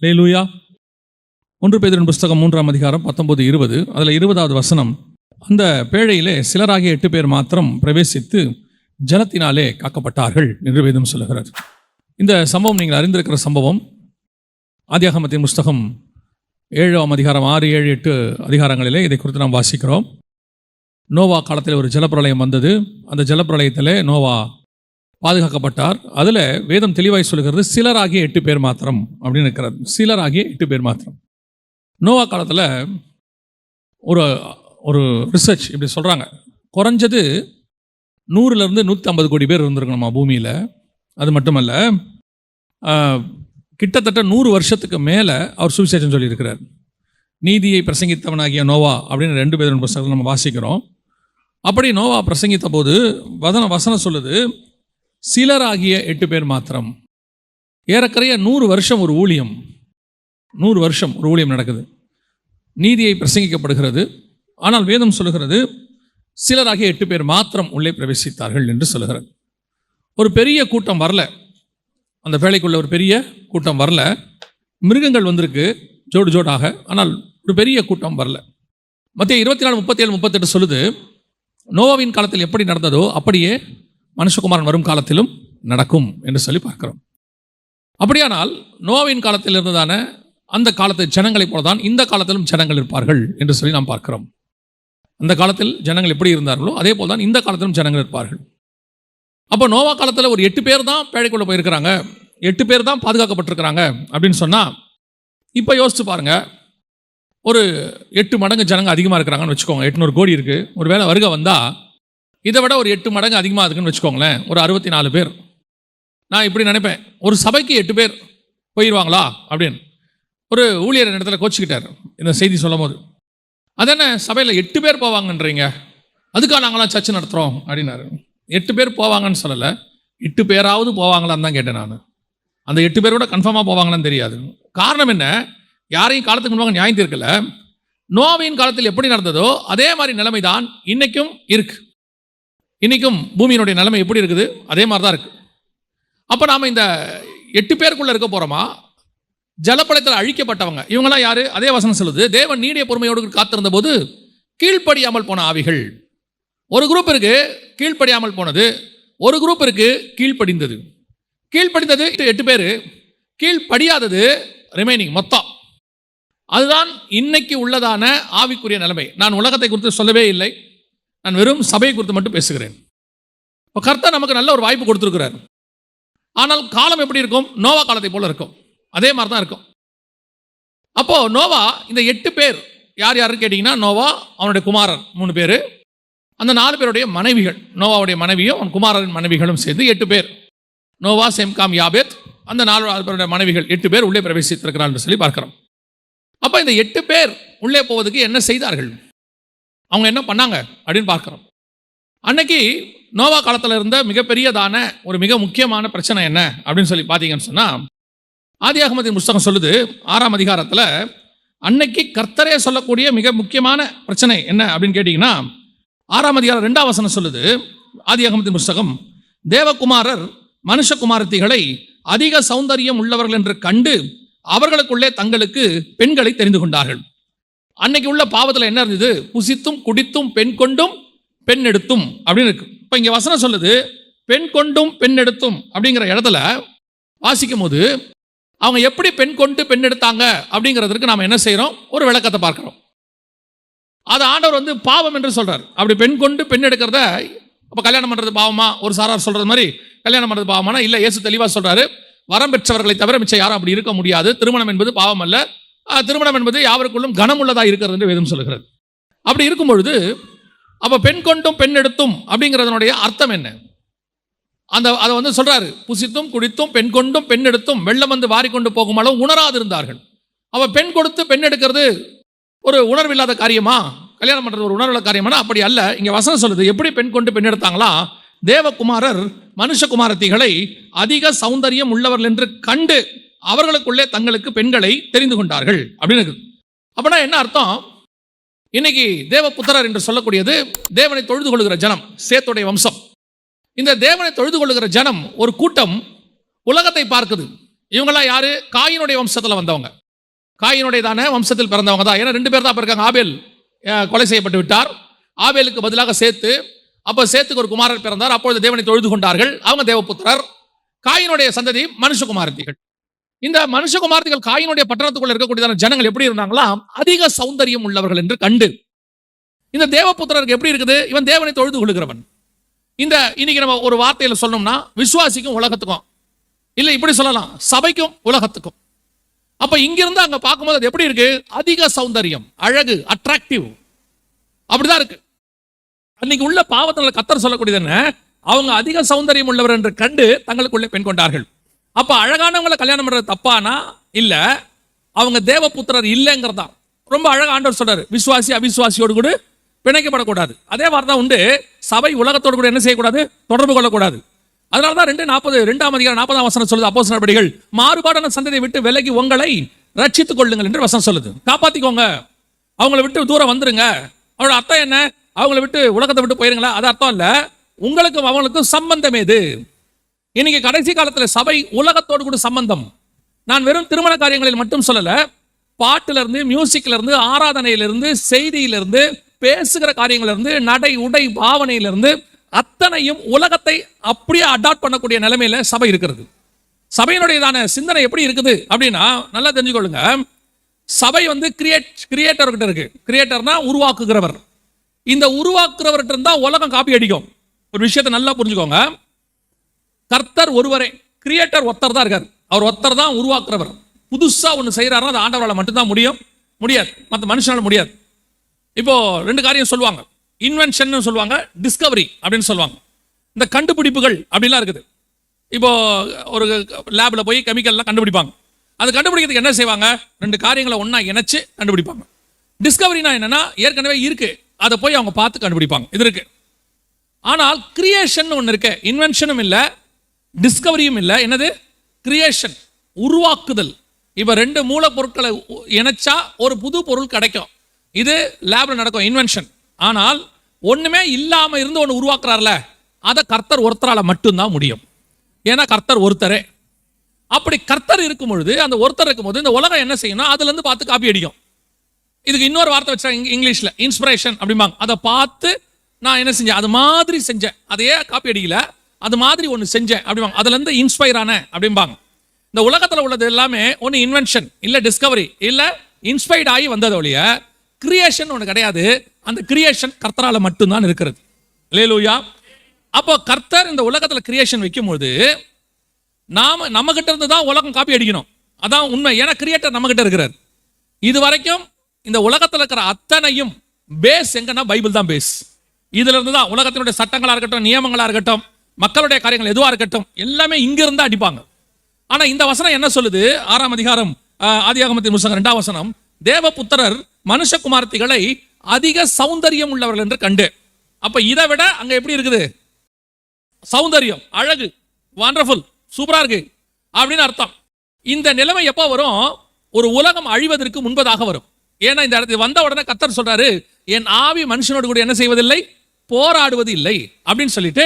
அல்லேலூயா. 1 பேதுருவின் புஸ்தகம் 3ஆம் அதிகாரம் 19-20, அதில் 20வது வசனம். அந்த பேழையிலே சிலராகிய 8 பேர் மாத்திரம் பிரவேசித்து ஜலத்தினாலே காக்கப்பட்டார்கள் என்று வேதம் சொல்லுகிறது. இந்த சம்பவம் நீங்கள் அறிந்திருக்கிற சம்பவம். ஆதியாகமத்தின் புஸ்தகம் 7ஆம் அதிகாரம் 6, 7, 8 அதிகாரங்களிலே இதை குறித்து நாம் வாசிக்கிறோம். நோவா காலத்தில் ஒரு ஜலப்பிரளயம் வந்தது. அந்த ஜலப்பிரளயத்தில் நோவா பாதுகாக்கப்பட்டார். அதில் வேதம் தெளிவாய் சொல்லுகிறது, சிலராகிய 8 பேர் மாத்திரம் அப்படின்னு இருக்கிறது. சிலராகிய 8 பேர் மாத்திரம். நோவா காலத்தில் ஒரு ஒரு ரிசர்ச் இப்படி சொல்கிறாங்க, குறைஞ்சது 100 to 150 கோடி பேர் இருந்திருக்கணுமா பூமியில். அது மட்டுமல்ல, கிட்டத்தட்ட 100 வருஷத்துக்கு மேலே அவர் சுவிசேஷம் சொல்லியிருக்கிறார். நீதியை பிரசங்கித்தவனாகிய நோவா அப்படின்னு 2 பேர் புத்தகத்தில் நம்ம வாசிக்கிறோம். அப்படி நோவா பிரசங்கித்த போது வசனம் சொல்லுது, சிலராகிய 8 பேர் மாத்திரம். ஏறக்குறைய 100 வருஷம் ஒரு ஊழியம், 100 வருஷம் ஒரு ஊழியம் நடக்குது, நீதியை பிரசங்கிக்கப்படுகிறது. ஆனால் வேதம் சொல்லுகிறது, சிலராகிய 8 பேர் மாத்திரம் உள்ளே பிரவேசித்தார்கள் என்று சொல்லுகிறது. ஒரு பெரிய கூட்டம் வரல, அந்த வேலைக்குள்ள ஒரு பெரிய கூட்டம் வரல. மிருகங்கள் வந்திருக்கு ஜோடு ஜோடாக, ஆனால் ஒரு பெரிய கூட்டம் வரல. மத்திய 24, 37, 38 சொல்லுது, நோவாவின் காலத்தில் எப்படி நடந்ததோ அப்படியே மனுஷகுமாரன் வரும் காலத்திலும் நடக்கும் என்று சொல்லி பார்க்கிறோம். அப்படியானால் நோவாவின் காலத்தில் இருந்ததான அந்த காலத்து ஜனங்களைப் போலதான் இந்த காலத்திலும் ஜனங்கள் இருப்பார்கள் என்று சொல்லி நாம் பார்க்கிறோம். அந்த காலத்தில் ஜனங்கள் எப்படி இருந்தார்களோ அதே போல் தான் இந்த காலத்திலும் ஜனங்கள் இருப்பார்கள். அப்போ நோவா காலத்தில் ஒரு 8 பேர் தான் பேழைக்குள்ளே போயிருக்கிறாங்க, 8 பேர் தான் பாதுகாக்கப்பட்டிருக்கிறாங்க அப்படின்னு சொன்னால், இப்போ யோசிச்சு பாருங்க, ஒரு 8 மடங்கு ஜனங்க அதிகமாக இருக்கிறாங்கன்னு வச்சுக்கோங்க. 800 கோடி இருக்குது. ஒரு வேளை வருகை வந்தால் இதை விட ஒரு 8 மடங்கு அதிகமாக இருக்குன்னு வச்சுக்கோங்களேன், ஒரு 64 பேர். நான் இப்படி நினைப்பேன், ஒரு சபைக்கு 8 பேர் போயிடுவாங்களா அப்படின்னு. ஒரு ஊழியர் இடத்துல கோச்சிக்கிட்டார் இந்த செய்தி சொல்லும் போது. அதென்ன சபையில் 8 பேர் போவாங்கன்றீங்க, அதுக்காக நாங்களாம் சர்ச்சை நடத்துகிறோம் அப்படின்னாரு. 8 பேர் போவாங்கன்னு சொல்லலை, 8 பேராவது போவாங்களான்னு தான் கேட்டேன் நான். அந்த 8 பேரோட கன்ஃபார்மாக போவாங்களான்னு தெரியாது. காரணம் என்ன, யாரையும் காலத்துக்கு முன்பாக நியாயம் தீர்க்கல. நோவாவின் காலத்தில் எப்படி நடந்ததோ அதே மாதிரி நிலைமை தான் இன்னைக்கும் இருக்கு. இன்னைக்கும் பூமியினுடைய நிலைமை எப்படி இருக்குது அதே மாதிரி தான் இருக்கு. அப்போ நாம் இந்த 8 பேருக்குள்ளே இருக்க போகிறோமா? ஜலப்பழத்தில் அழிக்கப்பட்டவங்க இவங்களாம் யாரு? அதே வசனம் சொல்லுது, தேவன் நீடிய பொறுமையோடு காத்திருந்த போது கீழ்ப்படியாமல் போன ஆவிகள். ஒரு குரூப் இருக்கு கீழ்ப்படியாமல் போனது, ஒரு குரூப் இருக்கு கீழ்ப்படிந்தது. கீழ்ப்படிந்தது 8 பேர், கீழ்ப்படியாதது ரிமைனிங் மொத்தம். அதுதான் இன்னைக்கு உள்ளதான ஆவிக்குரிய நிலைமை. நான் உலகத்தை குறித்து சொல்லவே இல்லை, நான் வெறும் சபையை குறித்து மட்டும் பேசுகிறேன். இப்போ கர்த்தர் நமக்கு நல்ல ஒரு வாய்ப்பு கொடுத்துருக்கிறார். ஆனால் காலம் எப்படி இருக்கும்? நோவா காலத்தை போல இருக்கும், அதே மாதிரி தான் இருக்கும். அப்போ நோவா இந்த 8 பேர் யார் யாருன்னு கேட்டிங்கன்னா, நோவா, அவனுடைய குமாரர் 3 பேர், அந்த 4 பேருடைய மனைவிகள், நோவாவுடைய மனைவியும் அவன் குமாரரின் மனைவிகளும் சேர்ந்து 8 பேர். நோவா, செம், காம், யாபேத், அந்த 4 பேருடைய மனைவிகள் 8 பேர் உள்ளே பிரவேசித்திருக்கிறார் என்று சொல்லி பார்க்கிறோம். அப்போ இந்த 8 பேர் உள்ளே போவதுக்கு என்ன செய்தார்கள், அவங்க என்ன பண்ணாங்க அப்படின்னு பார்க்கிறோம். அன்னைக்கு நோவா காலத்தில் இருந்த மிகப்பெரியதான ஒரு மிக முக்கியமான பிரச்சனை என்ன அப்படின்னு சொல்லி பார்த்தீங்கன்னு சொன்னால், ஆதியாகமத்தின் புஸ்தகம் சொல்லுது 6ஆம் அதிகாரத்தில், அன்னைக்கு கர்த்தரே சொல்லக்கூடிய மிக முக்கியமான பிரச்சனை என்ன அப்படின்னு கேட்டிங்கன்னா, 6ஆம் அதிகாரம் 2ஆம் வசனம் சொல்லுது, ஆதியாகமத்தின் புஸ்தகம், தேவகுமாரர் மனுஷகுமாரத்திகளை அதிக சௌந்தரியம் உள்ளவர்கள் என்று கண்டு அவர்களுக்குள்ளே தங்களுக்கு பெண்களை தெரிந்து கொண்டார்கள். அன்னைக்கு உள்ள பாவத்தில் என்ன இருந்தது? புசித்தும் குடித்தும் பெண் கொண்டும் பெண் எடுத்தும் அப்படின்னு இருக்கு. இப்போ இங்கே வசனம் சொல்லுது, பெண் கொண்டும் பெண் எடுத்தும் அப்படிங்கிற இடத்துல வாசிக்கும் போது அவங்க எப்படி பெண் கொண்டு பெண் எடுத்தாங்க அப்படிங்கிறதுக்கு நாம் என்ன செய்கிறோம்? ஒரு விளக்கத்தை பார்க்கிறோம். அது ஆண்டவர் பாவம் என்று சொல்றார். அப்படி பெண் கொண்டு பெண் எடுக்கிறத அப்போ கல்யாணம் பண்ணுறது பாவமா? ஒரு சாரார் சொல்றது மாதிரி கல்யாணம் பண்ணுறது பாவமானா இல்லை. இயேசு தெளிவாக சொல்றாரு, வரம் பெற்றவர்களை தவிர மிச்சம் யாரும் அப்படி இருக்க முடியாது. திருமணம் என்பது பாவம் அல்ல, திருமணம் என்பது யாவருக்குள்ளும் கனம் உள்ளதாக இருக்கிறது என்று வேதம் சொல்லுகிறது. அப்படி இருக்கும் பொழுது அப்போ பெண் கொண்டும் பெண் எடுத்தும் அப்படிங்கிறதனுடைய அர்த்தம் என்ன? அதை சொல்றாரு, புசித்தும் குடித்தும் பெண் கொண்டும் பெண் எடுத்தும் வெள்ளம் வந்து வாரிக்கொண்டு போகும் அளவு உணராது இருந்தார்கள். அவ பெண் கொடுத்து பெண் எடுக்கிறது ஒரு உணர்வில்லாத காரியமா? கல்யாணம் பண்றது ஒரு உணர்வுள்ள காரியமானா அப்படி அல்ல. இங்க வசனம் சொல்லுது, எப்படி பெண் கொண்டு பெண் எடுத்தாங்களா? தேவகுமாரர் மனுஷகுமாரத்திகளை அதிக சௌந்தரியம் உள்ளவர்கள் என்று கண்டு அவர்களுக்குள்ளே தங்களுக்கு பெண்களை தெரிந்து கொண்டார்கள் அப்படின்னு. அப்படின்னா என்ன அர்த்தம்? இன்னைக்கு தேவபுத்திரர் என்று சொல்லக்கூடியது தேவனை தொழுது கொள்கிற ஜனம், சேத்துடைய வம்சம். இந்த தேவனை தொழுது கொள்ளுகிற ஜனம் ஒரு கூட்டம் உலகத்தை பார்க்குது. இவங்கெல்லாம் யாரு? காயினுடைய வம்சத்தில் வந்தவங்க, காயினுடையதான வம்சத்தில் பிறந்தவங்க தான். ஏன்னா 2 பேர் தான் இருக்காங்க. ஆபேல் கொலை செய்யப்பட்டு விட்டார். ஆபேலுக்கு பதிலாக சேத்து, அப்போ சேத்துக்கு ஒரு குமாரர் பிறந்தார். அப்பொழுது தேவனை தொழுது கொண்டார்கள். அவங்க தேவபுத்திரர். காயினுடைய சந்ததி மனுஷகுமாரத்திகள். இந்த மனுஷகுமாரத்திகள் காயினுடைய பட்டணத்துக்குள்ள இருக்கக்கூடியதான ஜனங்கள் எப்படி இருந்தாங்களா? அதிக சௌந்தரியம் உள்ளவர்கள் என்று கண்டு. இந்த தேவபுத்திரருக்கு எப்படி இருக்குது? இவன் தேவனை தொழுது கொள்கிறவன். இந்த இன்னைக்கு நம்ம ஒரு வார்த்தையில் சொல்லணும்னா, விசுவாசிக்கும் உலகத்துக்கும், இல்லை இப்படி சொல்லலாம், சபைக்கும் உலகத்துக்கும். அப்ப இங்கிருந்து அங்க பார்க்கும்போது அது எப்படி இருக்கு? அதிக சௌந்தரியம், அழகு, அட்ராக்டிவ், அப்படிதான் இருக்கு. அன்னைக்கு உள்ள பாவத்தினால கர்த்தர் சொல்லக்கூடியது என்ன? அவங்க அதிக சௌந்தரியம் உள்ளவர் என்று கண்டு தங்களுக்குள்ளே பெண் கொண்டார்கள். அப்ப அழகானவங்களை கல்யாணம் பண்றது தப்பானா? இல்ல, அவங்க தேவபுத்திரர் இல்லைங்கிறதா. ரொம்ப அழகா ஆண்டவர் சொல்றாரு, விசுவாசி அவிசுவாசியோடு கூட பிணைக்கப்படக்கூடாது. அதே வார்த்தை உண்டு, சபை உலகத்தோடு கூட என்ன செய்யக்கூடாது? தொடர்பு கொள்ளக்கூடாது. அதனாலதான் 2:40 சொல்லுது, அப்போஸ்தலர் நடபடிகள், மாறுபாடான சந்ததியை விட்டு விலகி உங்களை ரட்சித்துக் கொள்ளுங்கள் என்று வசனம் சொல்லுது. காப்பாத்திக்கோங்க, அவங்களை விட்டு தூரம் வந்துருங்க. அவரோட அர்த்தம் என்ன? அவங்களை விட்டு உலகத்தை விட்டு போயிருங்களா? அது அர்த்தம் இல்ல. உங்களுக்கும் அவங்களுக்கும் சம்பந்தம் ஏது? இன்னைக்கு கடைசி காலத்தில் சபை உலகத்தோடு கூட சம்பந்தம். நான் வெறும் திருமண காரியங்களில் மட்டும் சொல்லல, பாட்டுல இருந்து, மியூசிக்ல இருந்து, ஆராதனையிலிருந்து, செய்தியிலிருந்து, பேசுகிற காரியங்களிலிருந்து, நடை உடை பாவனையிலிருந்து அத்தனையும் உலகத்தை அப்படியே அடாப்ட் பண்ணக்கூடிய நிலைமையில சபை இருக்கிறது. சபையினுடையதான சிந்தனை எப்படி இருக்குது அப்படின்னா, நல்லா தெரிஞ்சுக்கொள்ளுங்க. சபை வந்து கிரியேட்டர் கிட்ட இருக்கு. கிரியேட்டர்னா உருவாக்குகிறவர். இந்த உருவாக்குறவர்கிட்ட இருந்தா உலகம் காப்பி அடிக்கும். ஒரு விஷயத்தை நல்லா புரிஞ்சுக்கோங்க. கர்த்தர் ஒருவரே, கிரியேட்டர் ஒருத்தர் தான் இருக்கார். அவர் ஒருத்தர் தான் உருவாக்குறவர். புதுசா ஒன்று செய்யறாருன்னா அது ஆண்டவரால் மட்டும்தான் முடியாது, மற்ற மனுஷனால முடியாது. இப்போ 2 காரியம் சொல்லுவாங்க, இன்வென்ஷன் சொல்லுவாங்க, டிஸ்கவரி அப்படின்னு சொல்லுவாங்க. இந்த கண்டுபிடிப்புகள் அப்படிலாம் இருக்குது. இப்போ ஒரு லேப்ல போய் கெமிக்கல்லாம் கண்டுபிடிப்பாங்க. அது கண்டுபிடிக்கிறதுக்கு என்ன செய்வாங்க? 2 காரியங்களை ஒண்ணா இணைச்சு கண்டுபிடிப்பாங்க. டிஸ்கவரினா என்னன்னா, ஏற்கனவே இருக்கு, அதை போய் அவங்க பார்த்து கண்டுபிடிப்பாங்க. இது இருக்கு. ஆனால் கிரியேஷன் ஒன்று இருக்கு. இன்வென்ஷனும் இல்லை, டிஸ்கவரியும் இல்லை. என்னது? கிரியேஷன், உருவாக்குதல். இப்போ 2 மூலப்பொருட்களை இணைச்சா ஒரு புது பொருள் கிடைக்கும். இது லேப்ல நடக்கும், இன்வென்ஷன். ஆனால் ஒண்ணுமே இல்லாம இருந்து ஒன்று உருவாக்குறாருல, அதை கர்த்தர் ஒருத்தரால மட்டும்தான் முடியும். ஏன்னா கர்த்தர் ஒருத்தரே. அப்படி கர்த்தர் இருக்கும் பொழுது, அந்த ஒருத்தர் இருக்கும் போது இந்த உலகம் என்ன செய்யணும்? அதுல இருந்து பார்த்து காப்பி அடிக்கும். இதுக்கு இன்னொரு வார்த்தை வச்சா இங்கிலீஷ்ல இன்ஸ்பிரேஷன் அப்படிம்பாங்க. அதை பார்த்து நான் என்ன செஞ்சேன், அது மாதிரி செஞ்சேன், அதையே காப்பி அடிக்கல, அது மாதிரி ஒன்று செஞ்சேன் அப்படிம்பாங்க. அதுல இருந்து இன்ஸ்பயர் ஆன அப்படிம்பாங்க. இந்த உலகத்துல உள்ளது எல்லாமே ஒன்று இன்வென்ஷன், இல்ல டிஸ்கவரி, இல்ல இன்ஸ்பயர்ட் ஆகி வந்தது ஒழிய கிரியேஷன் ஒன்று கிடையாது. அந்த கிரியேஷன் கர்த்தரால மட்டும்தான் இருக்கிறது. அல்லேலூயா. அப்போ கர்த்தர் இந்த உலகத்துல கிரியேஷன் வைக்கும்போது நம்ம கிட்ட இருந்து தான் உலகம் காப்பி அடிக்கணும். அதான் உண்மை. ஏன்னா கிரியேட்டர் நம்ம கிட்ட இருக்கிறார். இது வரைக்கும் இந்த உலகத்தில் இருக்கிற அத்தனையும் பேஸ் எங்கன்னா பைபிள் தான் பேஸ். இதுல இருந்து தான் உலகத்தினுடைய சட்டங்களா இருக்கட்டும், நியமங்களா இருக்கட்டும், மக்களுடைய காரியங்கள் எதுவா இருக்கட்டும், எல்லாமே இங்க இருந்து அடிப்பாங்க. ஆனா இந்த வசனம் என்ன சொல்லுது? 6ஆம் அதிகாரம் ஆதியாகமத்தின் புத்தகம் 2ஆம் வசனம், தேவபுத்திரர் மனுஷகுமாரத்திகளை அதிக சௌந்தரியம் உள்ளவர்கள் என்று கண்டு. அப்ப இதை விட அங்க எப்படி இருக்குது? சௌந்தரியம், அழகு, வண்டர்ஃபுல், சூப்பரா இருக்கு அப்படின்னு அர்த்தம். இந்த நிலைமை எப்போ வரும்? ஒரு உலகம் அழிவதற்கு முன்பதாக வரும். ஏன்னா இந்த இடத்துல வந்த உடனே கர்த்தர் சொல்றாரு, என் ஆவி மனுஷனோடு கூட என்ன செய்வதில்லை, போராடுவது இல்லை அப்படின்னு சொல்லிட்டு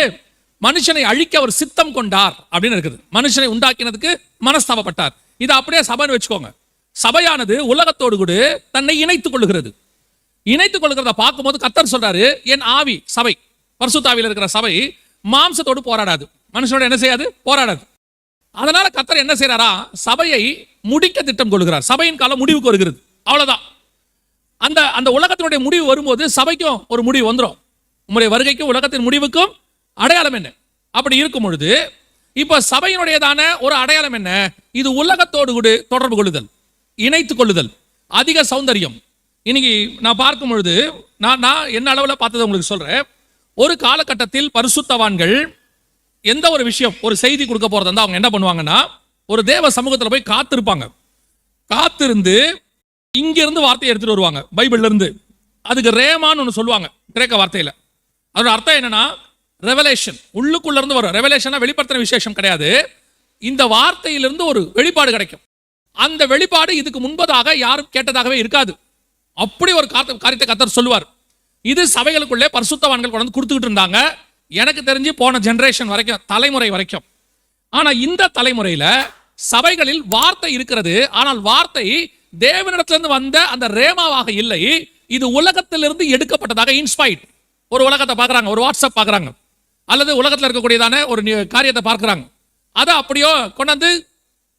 மனுஷனை அழிக்க அவர் சித்தம் கொண்டார் அப்படின்னு இருக்குது. மனுஷனை உண்டாக்கினதுக்கு மனஸ்தாபப்பட்டார். இதை அப்படியே சபைன்னு வச்சுக்கோங்க. சபையானது உலகத்தோடு கூட தன்னை இணைத்துக் கொள்ளுகிறது. இணைத்துக் கொள்ளுகிறத பார்க்கும்போது கர்த்தர் சொல்றாரு, என் ஆவி, சபை, பரிசுத்தாவியில் இருக்கிற சபை மாம்சத்தோடு போராடாது, மனுஷனோட என்ன செய்யாது, போராடாது. அதனால கர்த்தர் என்ன செய்யறாரா? சபையை முடிக்க திட்டம் கொள்கிறார். சபையின் காலம் முடிவுக்கு வருகிறது, அவ்வளவுதான். அந்த அந்த உலகத்தினுடைய முடிவு வரும்போது சபைக்கும் ஒரு முடிவு வந்துடும். உங்களுடைய வருகைக்கும் உலகத்தின் முடிவுக்கும் அடையாளம் என்ன? அப்படி இருக்கும் பொழுது இப்ப சபையினுடையதான ஒரு அடையாளம் என்ன? இது உலகத்தோடு கூட தொடர்பு கொள்ளுதல், இணைத்துக் கொள்ளுதல், அதிக சௌந்தரியம். இன்னைக்கு நான் பார்க்கும் பொழுது நான் என்ன அளவில் பார்த்ததை உங்களுக்கு சொல்றேன். ஒரு காலகட்டத்தில் பரிசுத்தவான்கள் எந்த ஒரு விஷயம், ஒரு செய்தி கொடுக்க போறதா அவங்க என்ன பண்ணுவாங்கன்னா, ஒரு தேவ சமூகத்தில் போய் காத்திருப்பாங்க. காத்திருந்து இங்கிருந்து வார்த்தையை எடுத்துட்டு வருவாங்க பைபிள்ல இருந்து. அதுக்கு ரேமான்னு ஒன்று சொல்லுவாங்க கிரேக்க வார்த்தையில. அதோட அர்த்தம் என்னன்னா, ரெவலேஷன், உள்ளுக்குள்ள இருந்து வரும். ரெவலேஷனா வெளிப்படுத்தின விசேஷம் கிடையாது. இந்த வார்த்தையிலிருந்து ஒரு வெளிப்பாடு கிடைக்கும். அந்த வெளிப்பாடு இதுக்கு முன்பதாக யாரும் கேட்டதாகவே இருக்காது. அப்படி ஒரு காரியத்தை கர்த்தர் சொல்லுவார். இது சபைகளுக்குள்ளே பரிசுத்தவான்கள் கொண்டு கொடுத்துக்கிட்டு இருந்தாங்க. எனக்கு தெரிஞ்சு போன ஜெனரேஷன் வரைக்கும், தலைமுறை வரைக்கும். ஆனா இந்த தலைமுறையில சபைகளில் வார்த்தை இருக்கிறது, ஆனால் வார்த்தை தேவனிடத்திலிருந்து வந்த அந்த ரேமாவாக இல்லை. இது உலகத்திலிருந்து எடுக்கப்பட்டதாக, இன்ஸ்பைர்ட். ஒரு உலகத்தை பார்க்குறாங்க, ஒரு வாட்ஸ்அப் பார்க்குறாங்க, அல்லது உலகத்தில் இருக்கக்கூடியதான ஒரு காரியத்தை பார்க்குறாங்க, அதை அப்படியோ கொண்டாந்து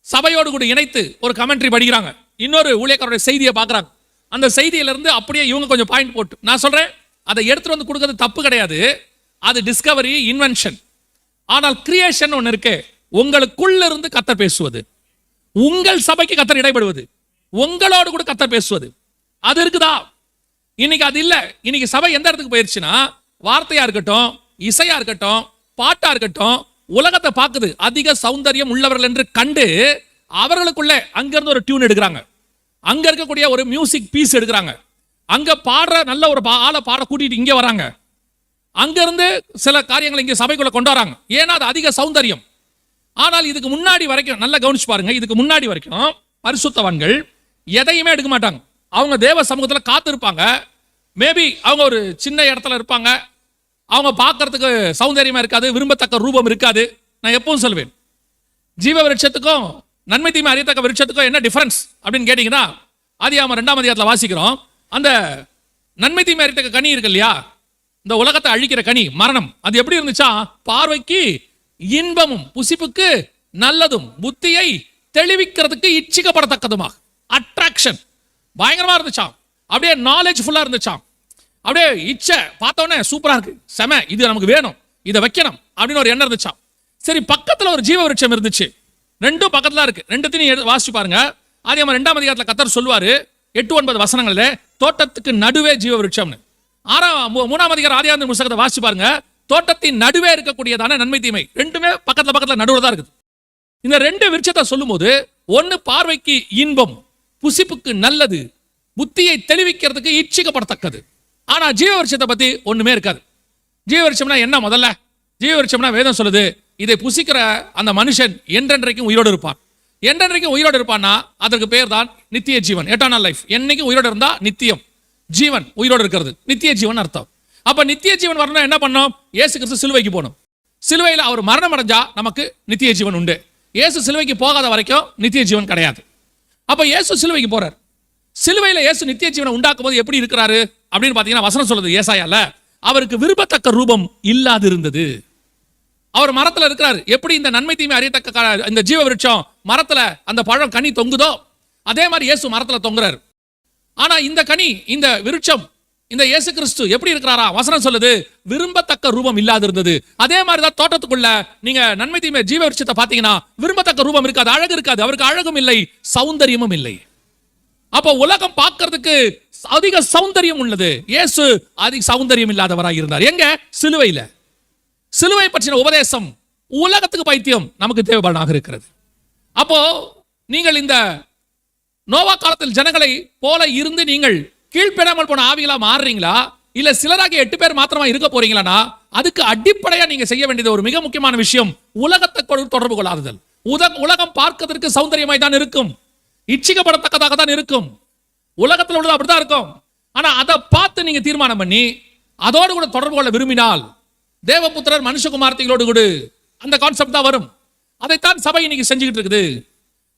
சபையோடு கூட இணைத்து ஒரு கமெண்ட்ரி படிக்கிறாங்க. இன்னொரு ஊழியக்காரருடைய செய்தியை பார்க்குறாங்க. அந்த செய்தியிலிருந்து அப்படியே இவங்க கொஞ்சம் பாயிண்ட் போட்டு, நான் சொல்கிறேன், அதை எடுத்துட்டு வந்து கொடுக்கறது தப்பு கிடையாது. அது டிஸ்கவரி, இன்வென்ஷன். ஆனால் கிரியேஷன் ஒன்று இருக்கு. உங்களுக்குள்ள இருந்து கர்த்தர் பேசுவது, உங்கள் சபைக்கு கர்த்தர் இடைபடுவது, உங்களோடு கூட கர்த்தர் பேசுவது, அது இருக்குதா? இன்னைக்கு அது இல்லை. இன்னைக்கு சபை எந்த இடத்துக்கு போயிருச்சுன்னா, வார்த்தையா இருக்கட்டும், இசையா இருக்கட்டும், பாட்டா இருக்கட்டும், உலகத்தை பார்க்குது. அதிக சௌந்தரியம் உள்ளவர்கள் என்று கண்டு அவர்களுக்குள்ள அங்கிருந்து ஒரு டியூன் எடுக்கிறாங்க, அங்க இருக்கக்கூடிய ஒரு மியூசிக் பீஸ் எடுக்கிறாங்க, அங்க பாடுற நல்ல ஒரு ஆளை பாட கூட்டிட்டு இங்க வராங்க, அங்கிருந்து சில காரியங்களை இங்க சபைக்குள்ள கொண்டு வராங்க. ஏன்னா அது அதிக சௌந்தரியம். ஆனால் இதுக்கு முன்னாடி வரைக்கும் நல்லா கவனிச்சு பாருங்க, இதுக்கு முன்னாடி வரைக்கும் பரிசுத்தவான்கள் எதையுமே எடுக்க மாட்டாங்க. அவங்க தேவ சமூகத்தில் காத்திருப்பாங்க. மேபி அவங்க ஒரு சின்ன இடத்துல இருப்பாங்க, அவங்க பார்க்கறதுக்கு சௌந்தரியமா இருக்காது, விரும்பத்தக்க ரூபம் இருக்காது. நான் எப்பவும் சொல்வேன், ஜீவ விருட்சத்துக்கும் நன்மை தீமை அறியத்தக்க விருட்சத்துக்கும் என்ன டிஃபரன்ஸ் அப்படின்னு கேட்டீங்கன்னா, ஆதியாகமம் 2ஆம் அதிகாரத்தில் வாசிக்கிறோம். அந்த நன்மை தீமை அறியத்தக்க கனி இருக்கு இல்லையா, இந்த உலகத்தை அழிக்கிற கனி மரணம், அது எப்படி இருந்துச்சா? பார்வைக்கு இன்பமும் புசிப்புக்கு நல்லதும் புத்தியை தெளிவிக்கிறதுக்கு இச்சிக்கப்படத்தக்கதுமாக, அட்ராக்ஷன் பயங்கரமா இருந்துச்சாம். அப்படியே நாலேஜ் ஃபுல்லா இருந்துச்சாம். அப்படியே இச்சை பார்த்தோன்னே சூப்பரா இருக்கு, செம, இது நமக்கு வேணும், இதை வைக்கணும் அப்படின்னு ஒரு எண்ணம் இருந்துச்சாம். சரி, பக்கத்தில் ஒரு ஜீவ விருட்சம் இருந்துச்சு. ரெண்டும் பக்கத்துல இருக்கு. ரெண்டுத்தையும் வாசிச்சு பாருங்க. ஆதியாகமம் 2ஆம் அதிகாரத்தில் கர்த்தர் சொல்லுவாரு 8-9 வசனங்கள்ல, தோட்டத்துக்கு நடுவே ஜீவ விருட்சம்னு. 3ஆம் அதிகாரம் ஆதியாகமத்தின் புத்தகத்தை வாசிச்சு பாருங்க. தோட்டத்தின் நடுவே இருக்கக்கூடியதான நன்மை தீமை ரெண்டுமே பக்கத்துல நடுவுல தான் இருக்குது. இந்த ரெண்டு விருட்சத்தை சொல்லும் போது, ஒன்னு பார்வைக்கு இன்பம், புசிப்புக்கு நல்லது, புத்தியை தெளிவிக்கிறதுக்கு இச்சிக்கப்படத்தக்கது. ஆனா ஜீவ விருட்சத்தை பத்தி ஒண்ணுமே இருக்காது. ஜீவ விருட்சம்னா என்ன? முதல்ல ஜீவ விருட்சம்னா வேதம் சொல்லுது, இதை புசிக்கிற அந்த மனுஷன் என்றென்றைக்கும் உயிரோடு இருப்பான். என்றென்றைக்கும் உயிரோடு இருப்பான்னா அதற்கு பேர் தான் நித்திய ஜீவன், எட்டர்னல் லைஃப். என்னைக்கும் உயிரோடு இருந்தா நித்தியம் ஜீவன், உயிரோடு இருக்கிறது நித்திய ஜீவன் அர்த்தம். அப்ப நித்திய ஜீவன் வரணும், என்ன பண்ணோம்? இயேசு கிறிஸ்து சிலுவைக்கு போகணும். சிலுவையில் அவர் மரணம் அடைஞ்சா நமக்கு நித்திய ஜீவன் உண்டு. இயேசு சிலுவைக்கு போகாத வரைக்கும் நித்திய ஜீவன் கிடையாது. அப்ப இயேசு சிலுவைக்கு போறார். சிலுவையில இயேசு நித்திய ஜீவனை உண்டாக்கும் போது எப்படி இருக்கிறாரு அப்படின்னு பாத்தீங்கன்னா, வசனம் சொல்லுது ஏசாயால, அவருக்கு விரும்பத்தக்க ரூபம் இல்லாது இருந்தது. அவர் மரத்துல இருக்கிறார். எப்படி இந்த நன்மை தீமை அறியத்தக்க இந்த ஜீவ விருட்சம் மரத்துல அந்த பழம் கனி தொங்குதோ, அதே மாதிரி இயேசு மரத்துல தொங்குறார். ஆனா இந்த கனி, இந்த விருட்சம், இந்த இயேசு கிறிஸ்து எப்படி இருக்கிறாரா? வசனம் சொல்லுது, விரும்பத்தக்க ரூபம் இல்லாது இருந்தது. அதே மாதிரிதான் தோட்டத்துக்குள்ள நீங்க நன்மை தீமை ஜீவ விருட்சத்தை பாத்தீங்கன்னா, விரும்பத்தக்க ரூபம் இருக்காது, அழகு இருக்காது. அவருக்கு அழகும் இல்லை, சௌந்தரியமும் இல்லை. அப்போ உலகம் பார்க்கறதுக்கு அதிக சௌந்தரியம் உள்ளது, இயேசு அதிக சௌந்தரியம் இல்லாதவராக இருந்தார். எங்க? சிலுவையில. சிலுவை பற்றின உபதேசம் உலகத்துக்கு பைத்தியம், நமக்கு தேவைப்பாடாக இருக்கிறது. அப்போ நீங்கள் இந்த நோவா காலத்தில் ஜனங்களை போல இருந்து நீங்கள் கீழ்ப்பெறாமல் போன ஆவிகளா மாறுறீங்களா, இல்ல சிலராக 8 பேர் மாத்திரமா இருக்க போறீங்களா? அதுக்கு அடிப்படையா நீங்க செய்ய வேண்டியது ஒரு மிக முக்கியமான விஷயம், உலகத்தை தொடர்பு கொள்ளாதல். உலகம் பார்க்கிறதுக்கு சௌந்தரியமாய் தான் இருக்கும், இச்சிக்கப்படத்தக்கதாக தான் இருக்கும், உலகத்தில் உள்ளது அப்படிதான் இருக்கும். ஆனா அதை பார்த்து நீங்க தீர்மானம் பண்ணி அதோடு கூட தொடர்பு கொள்ள விரும்பினால், தேவபுத்திரர் மனுஷகுமார்த்திகளோடு கூட அந்த கான்செப்ட் தான் வரும். அதைத்தான் சபை இன்னைக்கு செஞ்சுக்கிட்டு இருக்குது.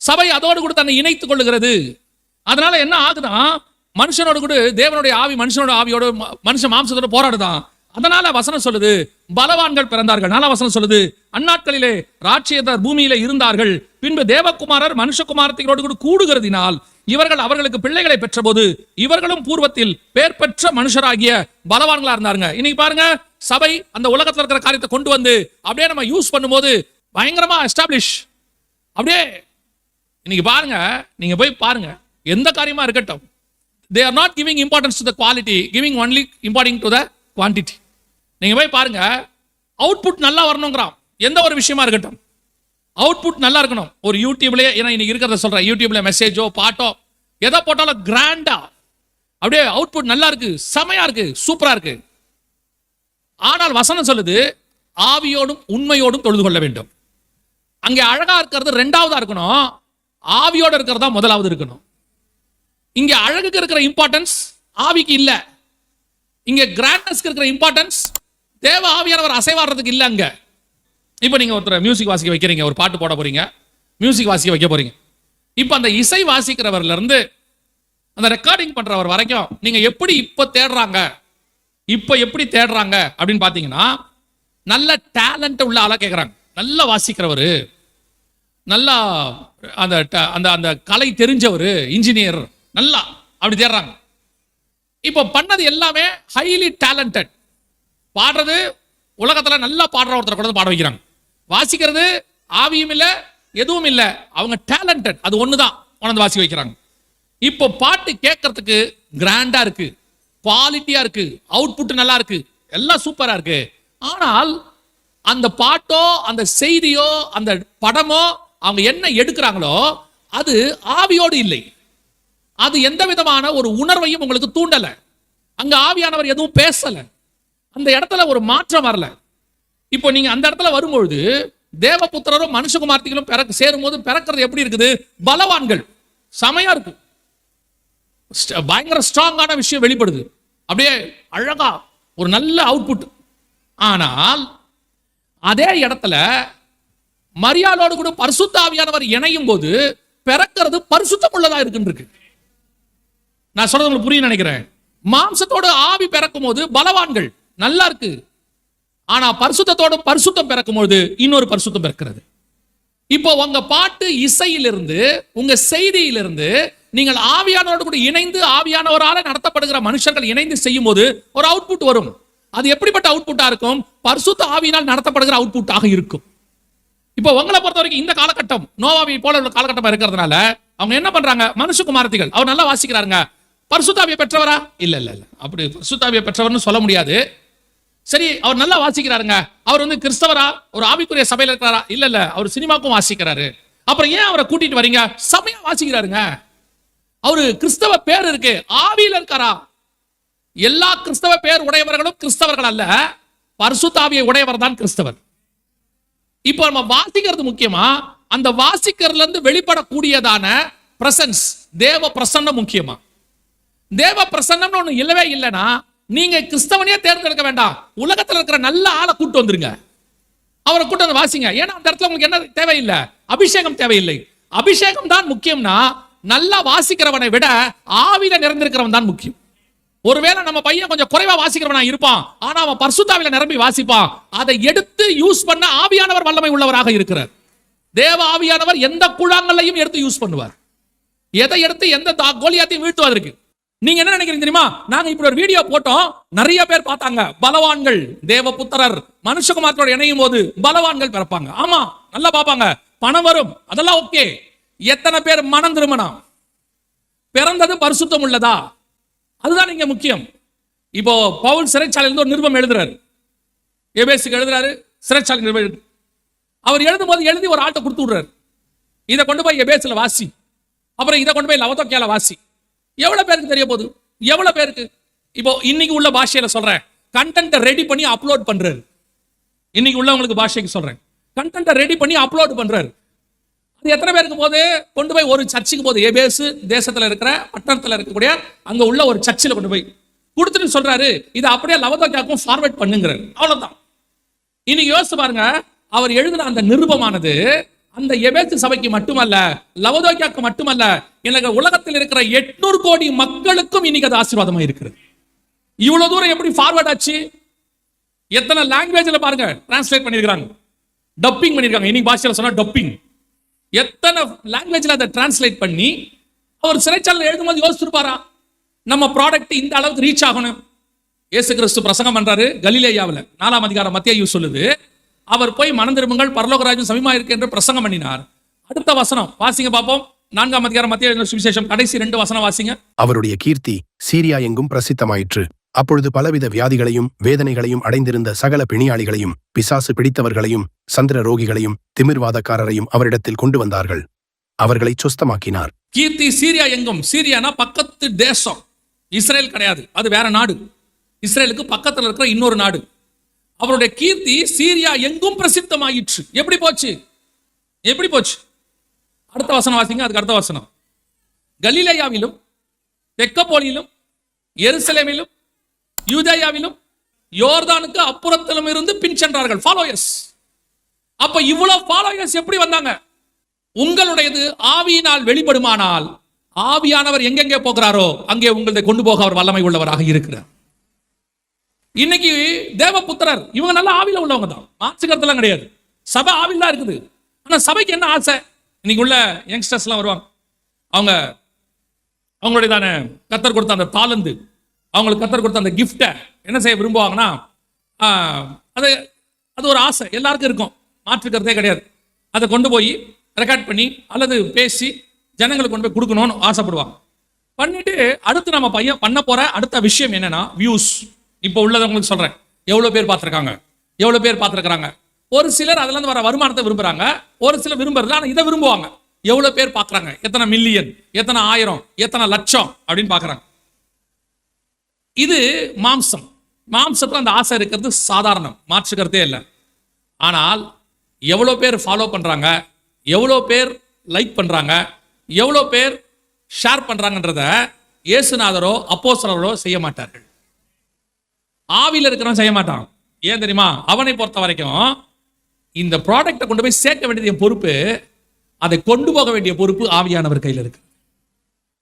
சபை அதோடு கூட தன்னை இணைத்துக் கொள்ளுகிறது. அதனால என்ன ஆகுதான், மனுஷனோடு கூட தேவனுடைய ஆவி மனுஷனோட ஆவியோட மனுஷ மாம்சத்தோட போராடுதான். அதனால வசனம் சொல்லுது, பலவான்கள் பிறந்தார்கள். 4ஆம் வசனம் சொல்லுது, அந்நாட்களிலே ராட்சியதர் பூமியிலே இருந்தார்கள், பின்பு தேவகுமாரர் மனுஷகுமாரத்திகளோடு கூட கூடுகிறதினால் இவர்கள் அவர்களுக்கு பிள்ளைகளை பெற்ற போது இவர்களும் பூர்வத்தில் பேர் பெற்ற மனுஷராகிய பலவான்களா இருந்தாருங்க. இன்னைக்கு பாருங்க, சபை அந்த உலகத்தில் இருக்கிற காரியத்தை கொண்டு வந்து அப்படியே நம்ம யூஸ் பண்ணும்போது பயங்கரமா எஸ்டாப்ளிஷ். அப்படியே இன்னைக்கு பாருங்க, நீங்க போய் பாருங்க, எந்த காரியமா இருக்கட்டும், they are not giving importance to the quality, giving only importance to the quantity. நீங்க போய் பாருங்க, அவுட்புட் நல்லா வரணுங்கிறான். எந்த ஒரு விஷயமா இருக்கட்டும், அவுட்புட் நல்லா இருக்கணும். ஒரு யூடியூப்லயே, ஏன்னா இன்னைக்கு இருக்கிறத சொல்றேன், யூடியூப்ல மெசேஜோ பாட்டோ எதை போட்டாலும் கிராண்டா அப்படியே அவுட்புட் நல்லா இருக்கு, செமையா இருக்கு, சூப்பரா இருக்கு. ஆனால் வசனம் சொல்லுது, ஆவியோடும் உண்மையோடும் தொழுது கொள்ள வேண்டும். அங்கே அழகா இருக்கிறது ரெண்டாவதா இருக்கணும், ஆவியோட இருக்கிறதா முதலாவது இருக்கணும். இங்க அழகுக்கு இருக்கிற இம்பார்ட்டன்ஸ் ஆவிக்கு இல்ல, இங்க கிராண்ட்னஸ்க்கு இருக்கிற இம்பார்ட்டன்ஸ் தேவ ஆவியானவர் அசைவாடுறதுக்கு இல்ல. அங்க இப்ப நீங்க ஒருத்தர் மியூசிக் வாசிக்க வைக்கிறீங்க, ஒரு பாட்டு போட போறீங்க, மியூசிக் வாசிக்க வைக்க போறீங்க. இப்போ அந்த இசை வாசிக்கிறவர்ல இருந்து அந்த ரெக்கார்டிங் பண்றவர் வரைக்கும் நீங்க எப்படி எப்படி தேடுறாங்க அப்படின்னு பாத்தீங்கன்னா, நல்ல டேலண்ட் உள்ள ஆளா கேட்கறாங்க. நல்லா வாசிக்கிறவர், நல்லா அந்த அந்த கலை தெரிஞ்சவர், இன்ஜினியர், நல்லா அப்படி தேடுறாங்க. இப்போ பண்ணது எல்லாமே ஹைலி டேலண்டட். பாடுறது உலகத்துல நல்லா பாடுற ஒருத்தர் கூட பாட வைக்கிறாங்க. வாசிக்கிறது ஆவியும் இல்லை எதுவும் இல்லை, அவங்க டேலண்டட், அது ஒண்ணுதான் உணர்ந்து வாசி வைக்கிறாங்க. இப்போ பாட்டு கேட்கறதுக்கு கிராண்டா இருக்கு, குவாலிட்டியா இருக்கு, அவுட்புட் நல்லா இருக்கு, எல்லாம் சூப்பரா இருக்கு. ஆனால் அந்த பாட்டோ அந்த செய்தியோ அந்த படமோ அவங்க என்ன எடுக்கிறாங்களோ அது ஆவியோடு இல்லை. அது எந்த விதமான ஒரு உணர்வையும் உங்களுக்கு தூண்டல. அங்க ஆவியானவர் எதுவும் பேசல. அந்த இடத்துல ஒரு மாற்றம் வரல. இப்போ நீங்க அந்த இடத்துல வரும்பொழுது தேவபுத்திரரும் மனுஷகுமார்த்திகளும் சேரும்போது பிறக்கிறது எப்படி இருக்குது? பலவான்கள், செமையா இருக்கு, பயங்கர ஸ்ட்ராங்கான விஷயம் வெளிப்படுது, அப்படியே அழகா ஒரு நல்ல அவுட்புட். ஆனால் அதே இடத்துல மரியாளோடு கூட பரிசுத்த ஆவியானவர் இணையும் போது பிறக்கிறது பரிசுத்தம் உள்ளதா இருக்கு. நான் சொல்றது உங்களுக்கு புரியும் நினைக்கிறேன். மாம்சத்தோடு ஆவி பிறக்கும் போது பலவான்கள் நல்லா இருக்கு. ஆனா பரிசுத்தத்தோடு பரிசுத்தம் பிறக்கும் போது இன்னொரு பரிசுத்தம் பிறக்கிறது. இப்போ உங்க பாட்டு இசையிலிருந்து உங்க செய்தியிலிருந்து நீங்கள் ஆவியானவரோடு கூட இணைந்து ஆவியானவரால் நடத்தப்படுகிற மனுஷர்கள் இணைந்து செய்யும் போது ஒரு அவுட்புட் வரும். அது எப்படிப்பட்ட அவுட்புட்டா இருக்கும்? பரிசுத்த ஆவியினால் நடத்தப்படுகிற அவுட்புட்டாக இருக்கும். இப்போ உங்களை பொறுத்த வரைக்கும் இந்த காலகட்டம் நோவாவை போல உள்ள காலகட்டமா இருக்கிறதுனால அவங்க என்ன பண்றாங்க? மனுஷகுமாரத்திகள் அவர் நல்லா வாசிக்கிறாருங்க, பரிசுத்தாவியை பெற்றவரா? இல்ல இல்ல இல்ல, அப்படி பரிசுத்தாவியை பெற்றவர்னு சொல்ல முடியாது. சரி, அவர் நல்லா வாசிக்கிறாருங்க, அவர் கிறிஸ்தவரா, ஒரு ஆவிக்குரிய சபையில இருக்கிறாரா? இல்ல இல்ல, அவர் சினிமாக்கும் வாசிக்கிறாரு. அப்புறம் ஏன் அவரை கூட்டிட்டு வரீங்க? சபையா வாசிக்கிறாருங்க, அவரு கிறிஸ்தவ பேர் இருக்கு, ஆவியில இருக்காரா? எல்லா கிறிஸ்தவ பேர் உடையவர்களும் கிறிஸ்தவர்கள் அல்ல, பரிசுத்தாவியை உடையவர் தான் கிறிஸ்தவர். இப்போ நம்ம வாசிக்கிறது முக்கியமா, அந்த வாசிக்கிறதுல இருந்து வெளிப்படக்கூடியதான பிரசன்ஸ், தேவ பிரசன்னம் முக்கியமா? தேவ பிரசன்னம்னு ஒண்ணு இல்லவே இல்லைன்னா நீங்க கிறிஸ்தவனையே தேர்ந்தெடுக்க வேண்டாம், உலகத்துல இருக்கிற நல்ல ஆளை கூட்டு வந்துருங்க, அவரை கூட்டு வந்து வாசிங்க. ஏன்னா அந்த இடத்துல உங்களுக்கு என்ன தேவையில்லை? அபிஷேகம் தேவையில்லை. அபிஷேகம் தான் முக்கியம்னா நல்லா வாசிக்கிறவனை விட ஆவியில நிறைந்திருக்கிறவன் தான் முக்கியம். ஒருவேளை நம்ம பையன் கொஞ்சம் குறைவா வாசிக்கிறவனா இருப்பான், ஆனா அவன் பரிசுத்தாவில நிரம்பி வாசிப்பான். அதை எடுத்து யூஸ் பண்ண ஆவியானவர் வல்லமை உள்ளவராக இருக்கிறார். தேவ ஆவியானவர் எந்த குழாங்களையும் எடுத்து யூஸ் பண்ணுவார். எதை எடுத்து எந்த கோலியாத்தையும் வீழ்த்துவதற்கு. நீங்க என்ன நினைக்கிறீங்க தெரியுமா? நாங்க இப்படி ஒரு வீடியோ போட்டோம், நிறைய பேர் பார்த்தாங்க, பலவான்கள், தேவபுத்திரர் மனுஷகுமாரத்தோட இணையும் போது பலவான்கள் பிறப்பாங்க. ஆமா, நல்லா பார்ப்பாங்க, பணம் வரும், அதெல்லாம் ஓகே. எத்தனை பேர் மனம் திருமணம் பிறந்தது பரிசுத்தம் உள்ளதா? அதுதான் இங்க முக்கியம். இப்போ பவுல் சிறைச்சாலையிலிருந்து ஒரு நிருபம் எழுதுறாரு, எபேசுக்கு எழுதுறாரு, சிறைச்சாலை நிருபம். அவர் எழுதும் போது எழுதி ஒரு ஆட்டை கொடுத்து விடுறாரு, இதை கொண்டு போய் எபேசுல வாசி, அப்புறம் இதை கொண்டு போய் லவோதிக்கேயால வாசி. எவ்வளவு பேருக்கு தெரிய போகுது? எவ்வளவு பேருக்கு? இப்போ இன்னைக்கு உள்ள பாஷையில சொல்றேன், கண்டென்ட்டை ரெடி பண்ணி அப்லோட் பண்றாரு. இன்னைக்கு உள்ளவங்களுக்கு பாஷைக்கு சொல்றேன், கண்டென்ட்டை ரெடி பண்ணி அப்லோட் பண்றாரு. அது எத்தனை பேருக்கு போது? கொண்டு போய் ஒரு சர்ச்சுக்கு போகுது, எபேசு தேசத்துல இருக்கிற பட்டணத்துல இருக்கக்கூடிய அங்க உள்ள ஒரு சர்ச்சில் கொண்டு போய் கொடுத்துட்டு சொல்றாரு, இதை அப்படியே லவோதிக்கேயாவுக்கும் ஃபார்வர்ட் பண்ணுங்கிறாரு. அவ்வளவுதான். இன்னைக்கு யோசிச்சு பாருங்க, அவர் எழுதின அந்த நிருபமானது அந்த எபேசு சபைக்கு மட்டுமல்ல, லவோதிக்கேயாவுக்கு மட்டுமல்ல, எனக்கு உலகத்தில் இருக்கிற 800 கோடி மக்களுக்கும் இன்னைக்கு அது ஆசீர்வாதமா இருக்கிறது. இவ்வளவு தூரம் எப்படி ஃபார்வர்ட் ஆச்சு? எத்தனை லாங்குவேஜ்ல பாருங்க டிரான்ஸ்லேட் பண்ணிருக்காங்க, டப்பிங் பண்ணிருக்காங்க. இன்னைக்கு பாஷையில சொன்னா டப்பிங். எத்தனை லாங்குவேஜ்ல அதை டிரான்ஸ்லேட் பண்ணி அவர் சிறைச்சாலையில் எழுதும்போது யோசிச்சிருப்பாரா? நம்ம ப்ராடக்ட் இந்த அளவுக்கு ரீச் ஆகணும். இயேசு கிறிஸ்து பிரசங்கம் பண்றாரு கலிலேயாவில், 4ஆம் அதிகாரம் மத்தேயு சொல்லுது, அவர் போய் மனம் திரும்புங்கள் பரலோக ராஜ்யம் சமீபமா இருக்கு என்று பிரசங்கம் பண்ணினார். அடுத்த வசனம் வாசிங்க பாப்போம். 4ஆம் அதிகாரம் மத்தேயு சுவிசேஷம் கடைசி 2 வசனம் வாசிங்க. அவருடைய கீர்த்தி சீரியா எங்கும் பிரசித்தமாயிற்று. அப்பொழுது பலவித வியாதிகளையும் வேதனைகளையும் அடைந்திருந்த சகல பிணியாளிகளையும் பிசாசு பிடித்தவர்களையும் சந்திர ரோகிகளையும் திமிர்வாதக்காரரையும் அவரிடத்தில் கொண்டு வந்தார்கள். அவர்களை சொஸ்தமாக்கினார். கீர்த்தி சீரியா எங்கும். சீரியானா பக்கத்து தேசம், இஸ்ரேல் கிடையாது, அது வேற நாடு. இஸ்ரேலுக்கு பக்கத்தில் இருக்கிற இன்னொரு நாடு. அவருடைய கீர்த்தி சீரியா எங்கும் பிரசித்தமாயிற்று. எப்படி போச்சு? எப்படி போச்சு? அடுத்த வசனம் வாசிங்க. அதுக்கு அடுத்த வசனம், கலிலேயாவிலும் தெக்கப்போலியிலும் எருசலேமிலும் யூதேயாவிலும் யோர்தானுக்கு அப்புறத்திலும் இருந்து பின் சென்றார்கள். ஃபாலோயர்ஸ். அப்ப இவ்வளவு ஃபாலோயர்ஸ் எப்படி வந்தாங்க? உங்களுடையது ஆவியினால் வெளிப்படுமானால் ஆவியானவர் எங்கெங்கே போகிறாரோ அங்கே உங்களை கொண்டு போக அவர் வல்லமை உள்ளவராக இருக்கிறார். இன்னைக்கு தேவபுத்திரர் இவங்க நல்ல ஆவியில உள்ளவங்க தான், மாற்றுக்கிறதுலாம் கிடையாது. சபை ஆவில தான் இருக்குது. ஆனா சபைக்கு என்ன ஆசை? இன்னைக்கு உள்ள யங்ஸ்டர்ஸ் எல்லாம் வருவாங்க, அவங்களுடைய தானே கர்த்தர் கொடுத்த அந்த தாளந்து, அவங்களுக்கு கர்த்தர் கொடுத்த அந்த கிஃப்டை என்ன செய்ய விரும்புவாங்கன்னா, அது ஒரு ஆசை எல்லாருக்கும் இருக்கும், மாற்றுக்கிறதே கிடையாது. அதை கொண்டு போய் ரெக்கார்ட் பண்ணி அல்லது பேசி ஜனங்களுக்கு கொண்டு போய் கொடுக்கணும்னு ஆசைப்படுவாங்க. பண்ணிட்டு அடுத்து நம்ம பையன் பண்ண போற அடுத்த விஷயம் என்னன்னா வியூஸ். இப்போ உள்ளதை உங்களுக்கு சொல்றேன், எவ்வளவு பேர் பார்த்துருக்காங்க. ஒரு சிலர் அதுல இருந்து வர வருமானத்தை விரும்புறாங்க, ஒரு சிலர் விரும்புறது ஆனா இதை விரும்புவாங்க. எவ்வளவு பேர் பார்க்கறாங்க, எத்தனை மில்லியன், எத்தனை ஆயிரம், எத்தனை லட்சம் அப்படின்னு பார்க்கறாங்க. இது மாம்சத்துல அந்த ஆசை இருக்கிறது சாதாரணம், மாற்றுக்கிறதே இல்லை. ஆனால் எவ்வளோ பேர் ஃபாலோ பண்றாங்க, எவ்வளோ பேர் லைக் பண்றாங்க, எவ்வளோ பேர் ஷேர் பண்றாங்கன்றத இயேசுநாதரோ அப்போஸ்தலரோ செய்ய மாட்டார்கள். ஆவியில் இருக்கிறவன் செய்ய மாட்டான். ஏன் தெரியுமா? அவனை பொறுத்த வரைக்கும் இந்த ப்ராடக்டை கொண்டு போய் சேர்க்க வேண்டியது என் பொறுப்பு, அதை கொண்டு போக வேண்டிய பொறுப்பு ஆவியானவர் கையில் இருக்கு.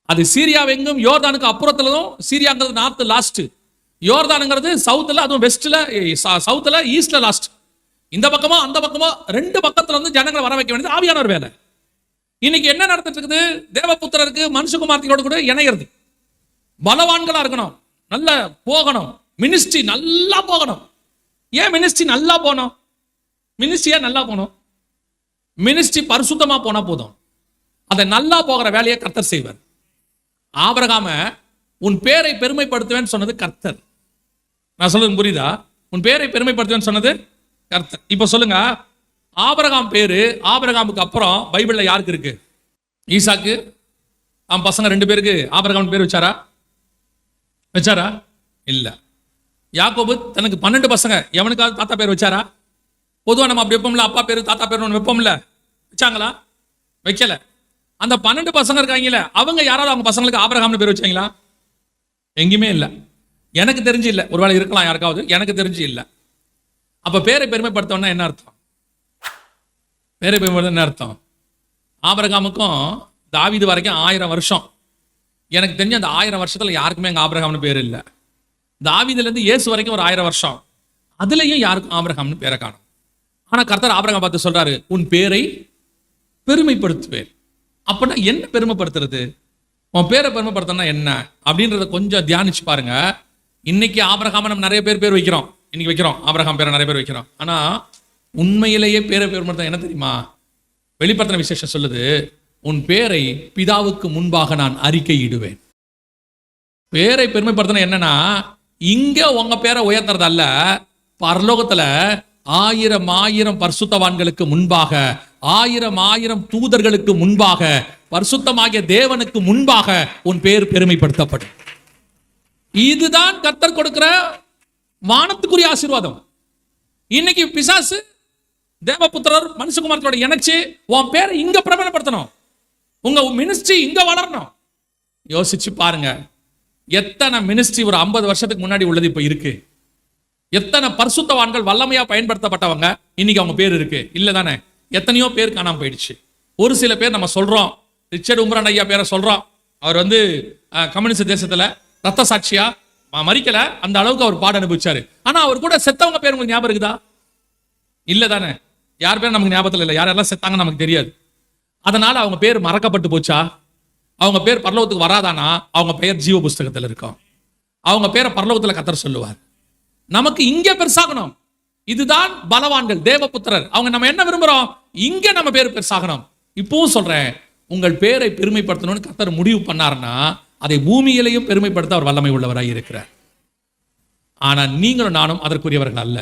அது சீரியாவெங்கும் யோர்தானுக்கு அப்புறத்துலதும், சீரியாங்கிறது நார்த் லாஸ்ட், யோர்தானுங்கிறது சவுத்துல, அதுவும் வெஸ்ட்ல, சவுத்துல ஈஸ்ட்ல லாஸ்ட். இந்த பக்கமோ அந்த பக்கமோ ரெண்டு பக்கத்துல வந்து ஜனங்களை வர வைக்க வேண்டியது ஆவியானவர் வேலை. இன்னைக்கு என்ன நடந்துட்டு இருக்குது? தேவபுத்திரருக்கு மனுஷகுமார்த்தியோடு கூட இணைகிறது. பலவான்களா இருக்கணும், நல்ல போகணும், மினிஸ்ட்ரி நல்லா போகணும். ஏன் மினிஸ்ட்ரி நல்லா போகணும்? மினிஸ்ட்ரியா நல்லா போகணும், மினிஸ்ட்ரி பரிசுத்தமா போனா போதும். அதை நல்லா போகிற வேலையை கர்த்தர் செய்வார். ஆபிரகாம உன் பேரை பெருமைப்படுத்துவேன்னு சொன்னது கர்த்தர். நான் சொல்றது புரியுதா? உன் பேரை பெருமைப்படுத்துவேன்னு சொன்னது கர்த்தர். இப்ப சொல்லுங்க, ஆபிரகாம் பேரு ஆபிரகாமுக்கு அப்புறம் பைபிள்ல யாருக்கு இருக்கு? ஈசாக்கு அவன் பசங்க 2 பேருக்கு ஆபிரகாம் பேர் வச்சாரா? இல்ல. யாக்கோபு தனக்கு 12 பசங்க, எவனுக்காவது தாத்தா பேர் வச்சாரா? பொதுவா நம்ம அப்படி வைப்போம்ல, அப்பா பேரு தாத்தா பேர் ஒன்று வைப்போம்ல, வச்சாங்களா? வைக்கல. அந்த 12 பசங்க இருக்காங்கல்ல, அவங்க யாராவது அவங்க பசங்களுக்கு ஆபிரகாம்னு பேர் வச்சாங்களா? எங்கேயுமே இல்லை. எனக்கு தெரிஞ்சு இல்லை, ஒருவேளை இருக்கலாம் யாருக்காவது, எனக்கு தெரிஞ்சு இல்லை. அப்ப பேரை பெருமைப்படுத்தவனா என்ன அர்த்தம்? பேரை பெருமைப்படுத்த என்ன அர்த்தம்? ஆபிரகாமுக்கும் தாவீது வரைக்கும் 1000 வருஷம். எனக்கு தெரிஞ்ச அந்த 1000 வருஷத்துல யாருக்குமே அங்கே ஆபிரகாம்னு பேர் இல்லை. தாவீதுல இருந்து இயேசு வரைக்கும் ஒரு 1000 வருஷம், அதுலயும் யாருக்கும் ஆபிரகாம்னு பேரை காணும். ஆனா கர்த்தர் ஆபிரகாம் பார்த்து சொல்றாரு, உன் பேரை பெருமைப்படுத்துவேன். அப்படின்னா என்ன பெருமைப்படுத்துறது? உன் பேரை பெருமைப்படுத்தினா என்ன அப்படின்றத கொஞ்சம் தியானிச்சு பாருங்க. இன்னைக்கு ஆபிரகாம் நம்ம நிறைய பேர் வைக்கிறோம், இன்னைக்கு வைக்கிறோம், ஆபிரகாம் பேரை நிறைய பேர் வைக்கிறோம். ஆனா உண்மையிலேயே பேரை பெருமைப்படுத்த என்ன தெரியுமா? வெளிப்படுத்தின விசேஷம் சொல்லுது, உன் பேரை பிதாவுக்கு முன்பாக நான் அறிக்கையிடுவேன். பேரை பெருமைப்படுத்தின என்னன்னா, இங்க உங்க பேரை உயர்த்துறது அல்ல, பரலோகத்துல 1000 பரிசுத்தவான்களுக்கு முன்பாக, 1000 தூதர்களுக்கு முன்பாக, பரிசுத்தமாகிய தேவனுக்கு முன்பாக உன் பேர் பெருமைப்படுத்தப்படும். இதுதான் கர்த்தர் கொடுக்கிற வானத்துக்குரிய ஆசீர்வாதம். இன்னைக்கு பிசாசு தேவபுத்திரர் மனுஷகுமாரத்தோட இணைச்சு உன் பேரை இங்க பிரபலப்படுத்தணும், உங்க மினிஸ்ட்ரி இங்க வளரணும். யோசிச்சு பாருங்க, எத்தனை மினிஸ்ட்ரி ஒரு 50 வருஷத்துக்கு முன்னாடி உள்ளது இப்ப இருக்கு. எத்தனை பரிசுத்தவான்கள் வல்லமையா பயன்படுத்தப்பட்டவங்க இன்னைக்கு அவங்க பேர் இருக்கு இல்ல தானே? எத்தனையோ பேர் காணாம போயிடுச்சு. ஒரு சில பேர் நம்ம சொல்றோம், ரிச்சர்ட் உம்ரான் ஐயா பேரை சொல்றோம். அவர் வந்து கம்யூனிஸ்ட் தேசத்துல ரத்த சாட்சியா மறிக்கல, அந்த அளவுக்கு அவர் பாட அனுபவிச்சாரு. ஆனா அவர் கூட செத்தவங்க பேர் உங்களுக்கு ஞாபகம் இருக்குதா? இல்ல தானே? யார் பேர் நமக்கு ஞாபகத்தில் இல்லை, யாரெல்லாம் செத்தாங்க நமக்கு தெரியாது. அதனால அவங்க பேர் மறக்கப்பட்டு போச்சா? அவங்க பேர் பரலோகத்துக்கு வராதானா? அவங்க பெயர் ஜீவ புஸ்தகத்தில் இருக்கும். அவங்க பேரை பரலோகத்தில் கர்த்தர் சொல்லுவார். நமக்கு இங்க பெருசாகணும். இதுதான் பலவான்கள், தேவபுத்திரர். அவங்க நம்ம என்ன விரும்புறோம்? இங்க நம்ம பேர் பெருசாகணும். இப்பவும் சொல்றேன், உங்கள் பேரை பெருமைப்படுத்தணும்னு கர்த்தர் முடிவு பண்ணாருன்னா அதை பூமியிலையும் பெருமைப்படுத்த அவர் வல்லமை உள்ளவராய் இருக்கிறார். ஆனா நீங்களும் நானும் அதற்குரியவர்கள் அல்ல.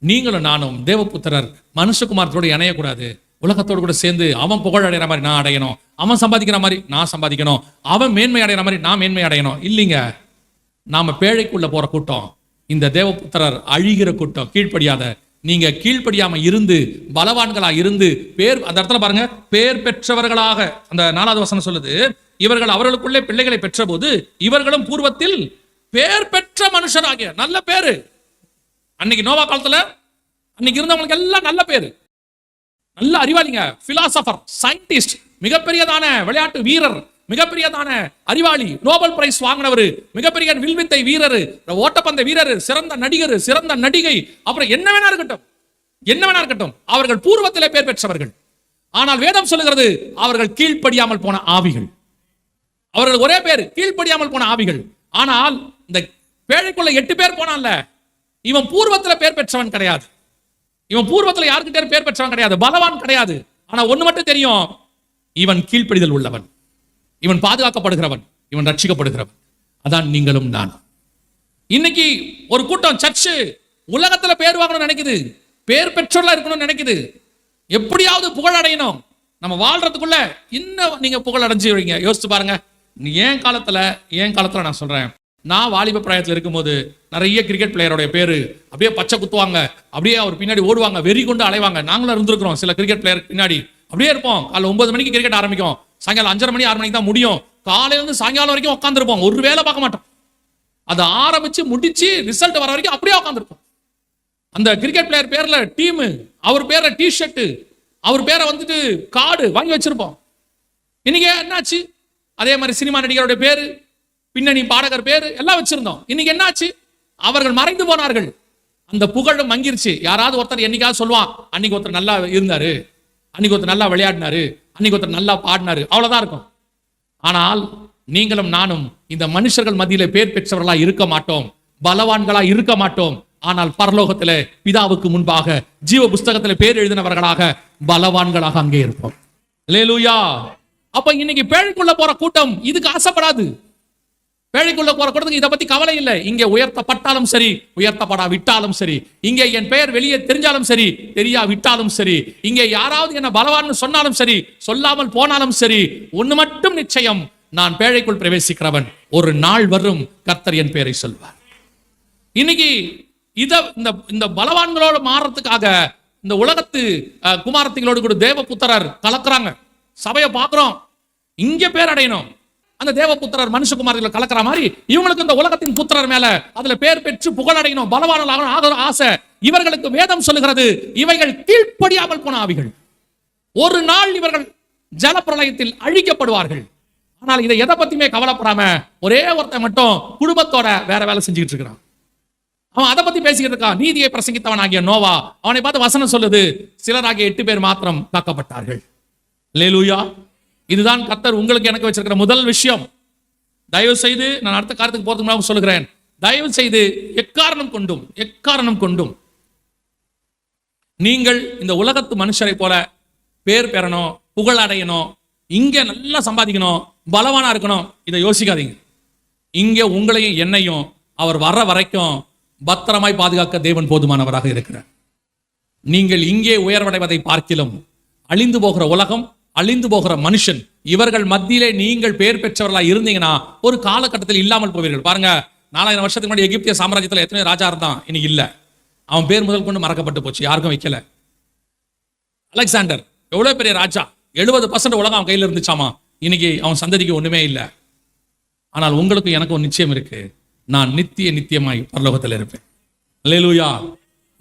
நீங்களும் நானும் தேவபுத்திரர் மனுஷகுமாரத்தோடு இணையக்கூடாது. உலகத்தோடு கூட சேர்ந்து அவன் புகழ் அடைகிற மாதிரி நான் அடையணும், அவன் சம்பாதிக்கிற மாதிரி நான் சம்பாதிக்கணும், அவன் மேன்மை அடைகிற மாதிரி நான் மேன்மை அடையணும். இல்லைங்க, நாம பேழைக்குள்ள போற கூட்டம், இந்த தேவபுத்திரர் அழிகிற கூட்டம், கீழ்ப்படியாத. நீங்க கீழ்ப்படியாம இருந்து பலவான்களா இருந்து பேர், அந்த இடத்துல பாருங்க, பேர் பெற்றவர்களாக, அந்த 4வது வசனம் சொல்லுது, இவர்கள் அவர்களுக்குள்ளே பிள்ளைகளை பெற்ற போது இவர்களும் பூர்வத்தில் பேர் பெற்ற மனுஷராகிய. நல்ல பேரு. அன்னைக்கு நோவா காலத்துல அன்னைக்கு இருந்தவங்களுக்கு எல்லாம் நல்ல பேரு. நல்ல அறிவாளிங்க, பிலாசபர், சயின்டிஸ்ட், மிகப்பெரியதான விளையாட்டு வீரர், மிகப்பெரியதான அறிவாளி, நோபல் பிரைஸ் வாங்கினவர், மிகப்பெரிய வில்வித்தை வீரர், ஓட்டப்பந்த வீரர், சிறந்த நடிகர், சிறந்த நடிகை, அப்புறம் என்ன வேணா இருக்கட்டும், அவர்கள் பூர்வத்திலே பேர் பெற்றவர்கள். ஆனால் வேதம் சொல்லுகிறது அவர்கள் கீழ்ப்படியாமல் போன ஆவிகள். அவர்கள் ஒரே பேர், கீழ்ப்படியாமல் போன ஆவிகள். ஆனால் இந்த பேழைக்குள்ள 8 பேர் போனான்ல, இவன் பூர்வத்தில் பேர் பெற்றவன் கிடையாது. இவன் பூர்வத்தில் யாருக்கிட்டே பேர் பெற்றவன் கிடையாது, பலவான் கிடையாது. ஆனா ஒண்ணு மட்டும் தெரியும், இவன் கீழ்ப்படிதல் உள்ளவன், இவன் பாதுகாக்கப்படுகிறவன், இவன் ரட்சிக்கப்படுகிறவன். அதான் நீங்களும் நானும். இன்னைக்கு ஒரு கூட்டம் சர்ச்சு உலகத்துல பேர் வாங்கணும்னு நினைக்குது, பேர் பெற்றோர்களா இருக்கணும்னு நினைக்குது, எப்படியாவது புகழ் அடையணும். நம்ம வாழ்றதுக்குள்ள இன்னும் நீங்க புகழ் அடைஞ்சு வைங்க. யோசிச்சு பாருங்க. என் காலத்துல நான் சொல்றேன், நான் வாலிப பிராயத்தில் இருக்கும்போது நிறைய கிரிக்கெட் பிளேயருடைய பேரு அப்படியே பச்சை குத்துவாங்க, அப்படியே அவர் பின்னாடி ஓடுவாங்க, வெறி கொண்டு அலைவாங்க. நாங்களும் இருந்திருக்கிறோம் சில கிரிக்கெட் பிளேயர் பின்னாடி. அப்படியே இருப்போம். காலைல 9 மணிக்கு கிரிக்கெட் ஆரம்பிக்கும், சாயங்காலம் 5:30 மணி 6 மணிக்கு தான் முடியும். காலையில இருந்து சாயங்காலம் வரைக்கும் உட்காந்துருப்போம், ஒரு வேலை பார்க்க மாட்டோம். அதை ஆரம்பிச்சு முடிச்சு ரிசல்ட் வர வரைக்கும் அப்படியே உட்காந்துருப்போம். அந்த கிரிக்கெட் பிளேயர் பேர்ல டீம், அவர் பேர்ல டிஷர்ட், அவர் பேரை வந்துட்டு கார்டு வாங்கி வச்சிருப்போம். இன்னைக்கு என்னாச்சு? அதே மாதிரி சினிமா நடிகருடைய பேரு, பின்னணி பாடகர் பேரு எல்லாம் வச்சிருந்தோம். இன்னைக்கு என்னாச்சு? அவர்கள் மறைந்து போனார்கள், அந்த புகழும் மங்கிருச்சு. யாராவது ஒருத்தர் என்னைக்காவது சொல்லுவான், அன்னைக்கு ஒருத்தர் நல்லா இருந்தாரு, அன்னைக்கு ஒருத்தர் நல்லா விளையாடினாரு, அன்னைக்கு ஒருத்தர் நல்லா பாடினாரு, அவ்வளவுதான் இருக்கும். ஆனால் நீங்களும் நானும் இந்த மனுஷர்கள் மத்தியிலே பேர் பெற்றவர்களா இருக்க மாட்டோம், பலவான்களா இருக்க மாட்டோம். ஆனால் பரலோகத்திலே பிதாவுக்கு முன்பாக ஜீவ புஸ்தகத்திலே பேர் எழுதினவர்களாக பலவான்களாக அங்கே இருப்போம். அல்லேலூயா. அப்ப இன்னைக்கு பேழைக்குள்ள போற கூட்டம் இதுக்கு ஆசைப்படாது. பேழைக்குள்ள போற கூட்டத்துக்கு இதை பத்தி கவலை இல்லை. இங்கே உயர்த்தப்பட்டாலும் சரி, உயர்த்தப்படாவிட்டாலும் சரி, இங்கே என் பெயர் வெளியே தெரிஞ்சாலும் சரி, தெரியாவிட்டாலும் சரி, இங்கே யாராவது என்ன பலவான்னு சொன்னாலும் சரி, சொல்லாமல் போனாலும் சரி, ஒண்ணு மட்டும் நிச்சயம், நான் பேழைக்குள் பிரவேசிக்கிறவன். ஒரு நாள் வரும் கர்த்தர் என் பெயரை சொல்வார். இன்னைக்கு இந்த பலவான்களோடு மாறத்துக்காக இந்த உலகத்து குமாரத்திகளோடு கூட தேவபுத்திரர் கலக்குறாங்க. சபையை பார்க்கிறோம், இங்க பேர் அடையணும். அந்த தேவபுத்திரர் மனுஷகுமாரர்கள் கலக்கிற மாதிரி இவங்களுக்கு இந்த உலகத்தின் புத்திரர் மேல அதுல பேர் பெற்று புகழ் அடையணும், பலவான்களாக ஆசை. இவர்களுக்கு வேதம் சொல்லுகிறது இவைகள் கீழ்ப்படியாமல் போன ஆவிகள். ஒரு நாள் இவர்கள் ஜலப்பிரளயத்தில் அழிக்கப்படுவார்கள். ஆனால் இதை எதை பத்தியுமே கவலைப்படாம ஒரே ஒருத்தன் மட்டும் குடும்பத்தோட வேற வேலை செஞ்சுக்கிட்டு இருக்கிறான். அவன் அதை பத்தி பேசிக்கிட்டு இருக்கான். நீதியை பிரசங்கித்தவன் ஆகிய நோவா, அவனை பார்த்து வசனம் சொல்லுது, சிலராகிய 8 பேர் மாத்திரம் காக்கப்பட்டார்கள். அல்லேலூயா. இதுதான் கர்த்தர் உங்களுக்கு எனக்கு வச்சிருக்கிற முதல் விஷயம். தயவு செய்து நான் அடுத்த காரியத்துக்கு போறதுக்கு முன்னாடி சொல்லுகிறேன், தயவு செய்து எக்காரணம் கொண்டும் நீங்கள் இந்த உலகத்து மனுஷரை போல பேர் பெறணும், புகழ் அடையணும், இங்க நல்லா சம்பாதிக்கணும், பலவானா இருக்கணும், இதை யோசிக்காதீங்க. இங்க உங்களையும் என்னையும் அவர் வர்ற வரைக்கும் பத்திரமாய் பாதுகாக்க தேவன் போதுமானவராக இருக்கிறார். நீங்கள் இங்கே உயர்வடைவதை பார்க்கிலும் அழிந்து போகிற உலகம், அழிந்து போகிற மனுஷன், இவர்கள் மத்தியிலே நீங்கள் பேர் பெற்றவர்களா இருந்தீங்கன்னா ஒரு காலகட்டத்தில் இல்லாமல் போவீர்கள். பாருங்க, 4000 வருஷத்துக்கு முன்னாடி எகிப்திய சாம்ராஜ்யத்தில் எத்தனை ராஜா இருந்தான், இன்னைக்கு இல்ல. அவன் பேர் முதல் கொண்டு மறக்கப்பட்டு போச்சு, யாருக்கும் வைக்கல. அலெக்சாண்டர் எவ்வளவு பெரிய ராஜா, 70% உலகம் அவன் கையில் இருந்துச்சாமா, இன்னைக்கு அவன் சந்ததிக்கு ஒண்ணுமே இல்லை. ஆனால் உங்களுக்கு எனக்கு ஒரு நிச்சயம் இருக்கு, நான் நித்தியமாய் பரலோகத்தில் இருப்பேன். அல்லேலூயா.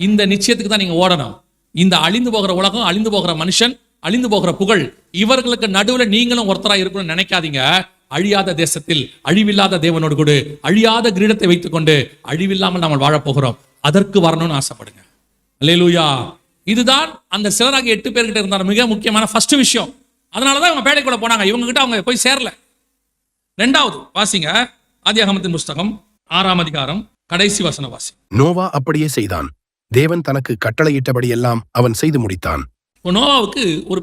இந்த நிச்சயத்துக்கு தான் நீங்க ஓடணும். இந்த அழிந்து போகிற உலகம், அழிந்து போகிற மனுஷன், அழிந்து போகிற புகழ், இவர்களுக்கு நடுவில் நீங்களும் ஒருத்தரா இருக்கணும்னு நினைக்காதீங்க. அழியாத தேசத்தில் அழிவில்லாத தேவனோடு கூட அழியாத கிரீடத்தை வைத்துக் கொண்டு அழிவில்லாமல் நாம் வாழப்போகிறோம். அதற்கு வரணும்னு ஆசைப்படுங்க. அல்லேலூயா. இதுதான் அந்த சிலராகிய 8 பேர்கிட்ட இருந்தாலும் மிக முக்கியமான ஃபர்ஸ்ட் விஷயம். அதனாலதான் இவங்க பேழைக்குள்ள போனாங்க. இவங்க கிட்ட அவங்க போய் சேரல. 2வது வாசிங்க, ஆதியாகமத்தின் புஸ்தகம் 6ஆம் அதிகாரம் கடைசி வசன வாசி. நோவா அப்படியே செய்தான், தேவன் தனக்கு கட்டளையிட்டபடி எல்லாம் அவன் செய்து முடித்தான். நோவாவுக்கு ஒரு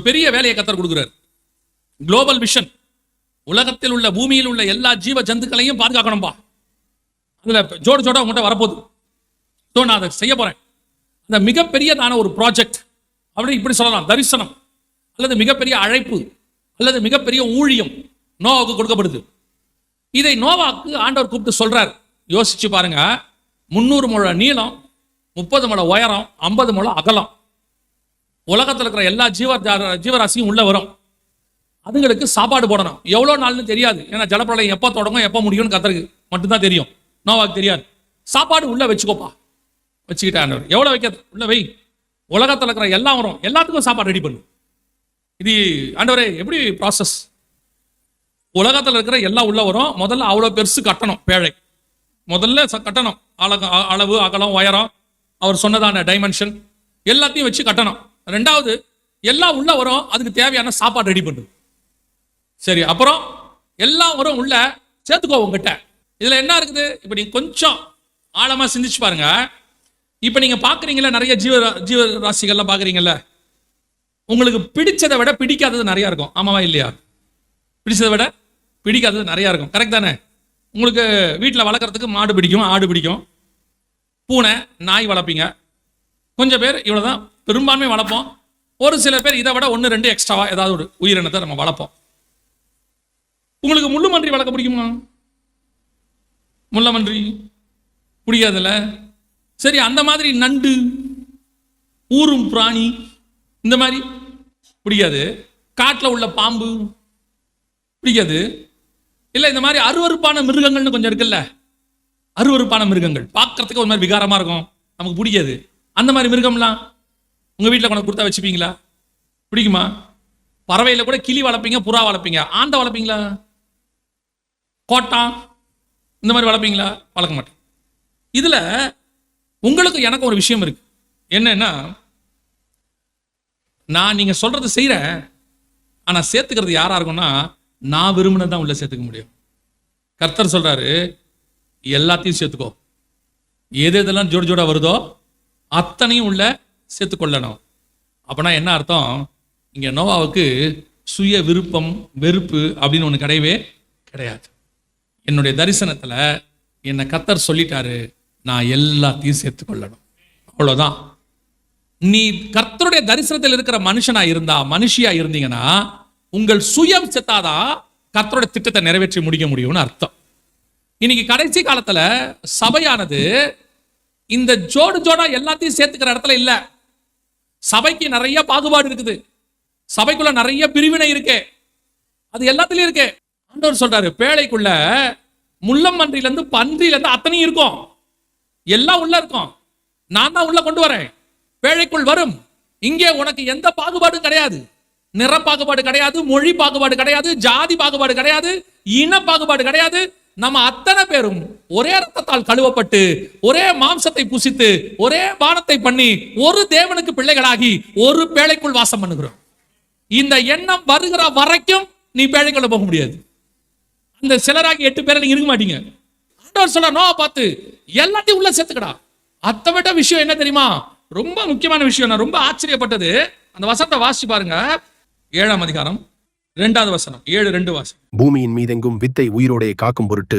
பெரிய வேலையை கர்த்தர் கொடுக்கிறார். Global vision. உலகத்தில் உள்ள, பூமியில் உள்ள எல்லா ஜீவ ஜந்துக்களையும் பாதுகாக்கணும்பா. அதுல ஜோட உங்கள்கிட்ட வரப்போகுது. நான் அதை செய்ய போறேன். அந்த மிகப்பெரியதான ஒரு ப்ராஜெக்ட் அப்படி இப்படி சொல்லலாம், தரிசனம் அல்லது மிகப்பெரிய அழைப்பு அல்லது மிகப்பெரிய ஊழியம் நோவாவுக்கு கொடுக்கப்படுது. இதை நோவாவுக்கு ஆண்டவர் கூப்பிட்டு சொல்றார். யோசிச்சு பாருங்க, 300 முழ நீளம், 30 முழ உயரம், 50 முழ அகலம். உலகத்தில் இருக்கிற எல்லா ஜீவராசியும் உள்ள வரும். அதுங்களுக்கு சாப்பாடு போடணும். எவ்வளவு நாள்னு தெரியாது, ஏன்னா ஜலப்பிரளயம் எப்போ தொடங்கும் எப்போ முடியும்னு கர்த்தருக்கு மட்டும்தான் தெரியும், நோவாவுக்கு தெரியாது. சாப்பாடு உள்ள வச்சுக்கோப்பா. வச்சுக்கிட்டேன். எவ்வளவு வைக்கிறது? உள்ள வை. உலகத்தில் இருக்கிற எல்லாம் வரும், எல்லாத்துக்கும் சாப்பாடு ரெடி பண்ணு. இது ஆண்டவரே எப்படி ப்ராசஸ்? உலகத்தில் இருக்கிற எல்லாம் உள்ள வரும். முதல்ல அவ்வளோ பெருசு கட்டணும் பேழை. முதல்ல கட்டணும். அளவு, அகலம், உயரம், அவர் சொன்னதான டைமென்ஷன் எல்லாத்தையும் வச்சு கட்டணும். ரெண்டாவது எல்லாம் உள்ள வரும், அதுக்கு தேவையான சாப்பாடு ரெடி பண்ணு. சரி, அப்புறம் எல்லாம் வரும் உள்ள சேர்த்துக்கோ உங்ககிட்ட. இதுல என்ன இருக்குது? இப்ப நீங்க கொஞ்சம் ஆழமா சிந்திச்சு பாருங்க. இப்ப நீங்க பாக்குறீங்களா, நிறைய ஜீவ ராசிகள்லாம் பாக்குறீங்கல்ல, உங்களுக்கு பிடிச்சதை விட பிடிக்காதது நிறைய இருக்கும். ஆமாவா இல்லையா? பிடிச்சதை விட பிடிக்காதது நிறைய இருக்கும். கரெக்ட் தானே? உங்களுக்கு வீட்டில் வளர்க்குறதுக்கு மாடு பிடிக்கும், ஆடு பிடிக்கும், பூனை, நாய் வளர்ப்பீங்க. கொஞ்சம் பேர் இவ்வளோதான் பெரும்பான்மை வளர்ப்போம். ஒரு சில பேர் இதை விட 1-2 எக்ஸ்ட்ராவா ஏதாவது ஒரு உயிரினத்தை நம்ம வளர்ப்போம். உங்களுக்கு முள்ளுமன்றி வளர்க்க பிடிக்குமா? முள்ளமன்றி பிடிக்காதுல்ல? சரி, அந்த மாதிரி நண்டு, ஊரும் பிராணி இந்த மாதிரி பிடிக்காது. காட்டில் உள்ள பாம்பு பிடிக்காது. இல்லை, இந்த மாதிரி அருவருப்பான மிருகங்கள்னு கொஞ்சம் இருக்குல்ல, அருவருப்பான மிருகங்கள் பார்க்கறதுக்கு ஒரு மாதிரி விகாரமா இருக்கும், நமக்கு பிடிக்காது. அந்த மாதிரி மிருகம்லாம் உங்க வீட்டில் கொண்டு கொடுத்தா வச்சுப்பீங்களா? பிடிக்குமா? பறவையில கூட கிளி வளர்ப்பீங்க, புறா வளர்ப்பீங்க, ஆண்டை வளர்ப்பீங்களா? கோட்டா இந்த மாதிரி வளர்ப்பீங்களா? வளர்க்க மாட்டேன். இதுல உங்களுக்கு எனக்கு ஒரு விஷயம் இருக்கு. என்னன்னா, நான் நீங்க சொல்றது செய்யறேன், ஆனா சேர்த்துக்கிறது யாரா இருக்கும்னா, நான் விரும்பினதான் உள்ள சேர்த்துக்க முடியும். கர்த்தர் சொல்றாரு, எல்லாத்தையும் சேர்த்துக்கோ, எது எதெல்லாம் ஜோடு ஜோடா வருதோ அத்தனையும் உள்ள சேர்த்துக்கொள்ளணும். அப்படின்னா என்ன அர்த்தம்? இங்க நோவாவுக்கு சுய விருப்பம், வெறுப்பு அப்படின்னு ஒன்று கிடையவே கிடையாது. என்னுடைய தரிசனத்துல என்னை கர்த்தர் சொல்லிட்டாரு, நான் எல்லாத்தையும் சேர்த்துக்கொள்ளணும், அவ்வளவுதான். நீ கர்த்தருடைய தரிசனத்தில் இருக்கிற மனுஷனா இருந்தா, மனுஷியா இருந்தீங்கன்னா, உங்கள் சுயம் செத்தாதான் கர்த்தருடைய திட்டத்தை நிறைவேற்றி முடிக்க முடியும்னு அர்த்தம். இன்னைக்கு கடைசி காலத்துல சபையானது இந்த ஜோடு ஜோடா எல்லாத்தையும் சேர்த்துக்கிற இடத்துல இல்ல. சபைக்கு நிறைய பாகுபாடு இருக்குது, சபைக்குள்ள நிறைய பிரிவினை இருக்கு, அது எல்லாத்துலயும் இருக்கு. ஆண்டவர் சொல்றாரு, பேழைக்குள்ள முள்ளம்பன்றில இருந்து பன்றியில இருந்து அத்தனையும் இருக்கும், எல்லாம் உள்ள இருக்கும், நான் தான் உள்ள கொண்டு வரேன். பேழைக்குள் வரும். இங்கே உனக்கு எந்த பாகுபாடும் கிடையாது. நிற பாகுபாடு கிடையாது, மொழி பாகுபாடு கிடையாது, ஜாதி பாகுபாடு கிடையாது, இன பாகுபாடு கிடையாது. நம்ம அத்தனை பேரும் ஒரே ரத்தத்தால் கழுவப்பட்டு, ஒரே மாம்சத்தை புசித்து, ஒரே பானத்தை பண்ணி, ஒரு தேவனுக்கு பிள்ளைகளாகி ஒரு பேழைக்குள் வாசம் பண்ணுகிறோம். இந்த எண்ணம் வருகிற வரைக்கும் நீ பேழைக்குள்ள போக முடியாது. அந்த சிலராகி 8 பேரை நீங்க இருக்க மாட்டீங்க. ஆண்டவர் சொல்ற, நோவா பார்த்து எல்லாத்தையும் உள்ள சேர்த்துக்கடா. அதை விட விஷயம் என்ன தெரியுமா? ரொம்ப முக்கியமான விஷயம். நான் ரொம்ப ஆச்சரியப்பட்டது. அந்த வசனத்தை வாசிச்சு பாருங்க. 7ஆம் அதிகாரம் 2வது வசனம். 7:2 வாசம். பூமியின் மீதெங்கும் வித்தை உயிரோடே காக்கும் பொருட்டு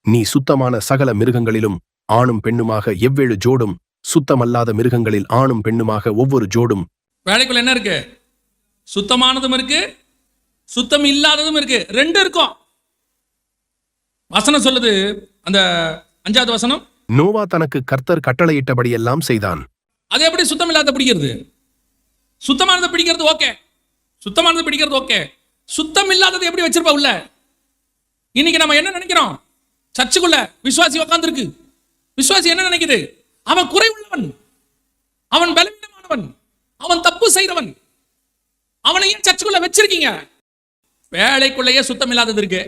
நீ சுத்தமான சகல மிருகங்களிலும் ஆணும் பெண்ணுமாக 7 ஜோடும், சுத்தமல்லாத மிருகங்களில் ஆணும் பெண்ணுமாக ஒவ்வொரு ஜோடும். வேலைக்குள்ள என்ன இருக்கு? சுத்தமானதும் இருக்கு, சுத்தம் இல்லாததும் இருக்கு, 2 இருக்கும். வசனம் சொல்லுது, அந்த 5வது வசனம், நோவா தனக்கு கர்த்தர் கட்டளையிட்டபடியெல்லாம் செய்தான். அது எப்படி சுத்தம் இல்லாத பிடிக்கிறது? சுத்தமானது பிடிக்கிறது ஓகே, சுத்தமானது பிடிக்கிறது ஓகே, சுத்தம் இல்லாதது எப்படி வச்சிருப்பா உள்ள? இன்னைக்கு நம்ம என்ன நினைக்கிறோம்? சர்ச்சுக்குள்ள விசுவாசி உட்கார்ந்து இருக்கு. விசுவாசி என்ன நினைக்குது? அவன் குறை உள்ளவன், அவன் பலவீனமானவன், அவன் தப்பு செய்றவன். அவனை ஏன் சர்ச்சுக்குள்ள வச்சிருக்கீங்க? வேலைக்குள்ளேயே சுத்தம் இல்லாதது இருக்கு.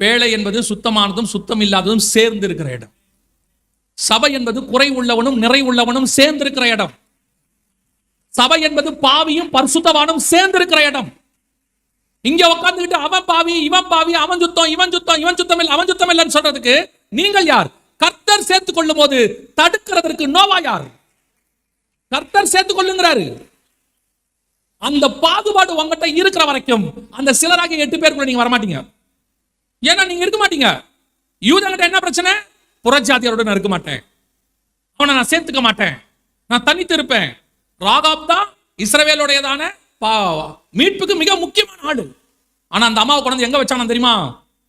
வேலை என்பது சுத்தமானதும் சுத்தம் இல்லாததும் சேர்ந்து இருக்கிற இடம். சபை என்பது குறை உள்ளவனும் நிறை உள்ளவனும் சேர்ந்திருக்கிற இடம். சபை என்பது பாவியும் பரிசுத்தவானும் சேர்ந்திருக்கிற இடம். இங்க உட்கார்ந்துகிட்டு அவன் பாவி, இவன் பாவி, அவன் சுத்தம், இவன் சுத்தம், இவன் சுத்தம் இல்லை, அவன் சுத்தம் இல்லைன்னு சொல்றதுக்கு நீங்கள் யார்? கர்த்தர் சேர்த்துக் கொள்ளும் போது தடுக்கிறதுக்கு நோவா யார்? கர்த்தர் சேர்த்துக் கொள்ளுங்கிறாரு. அந்த பாகுபாடு உங்ககிட்ட இருக்கிற வரைக்கும் அந்த சிலராக 8 பேருக்குள்ள நீங்க வரமாட்டீங்க. ஏன்னா நீங்க இருக்க மாட்டீங்க. யூதங்கிட்ட என்ன பிரச்சனை? புறஜாதியாரோட நான் இருக்க மாட்டேன், அவனை நான் சேர்த்துக்க மாட்டேன், நான் தனித்து இருப்பேன். ராகாப் தான் இஸ்ரவேலுடையதான மீட்புக்கு மிக முக்கியமான ஆளு. ஆனா அந்த அம்மாவை கொண்டு வந்து எங்க வச்சானு தெரியுமா?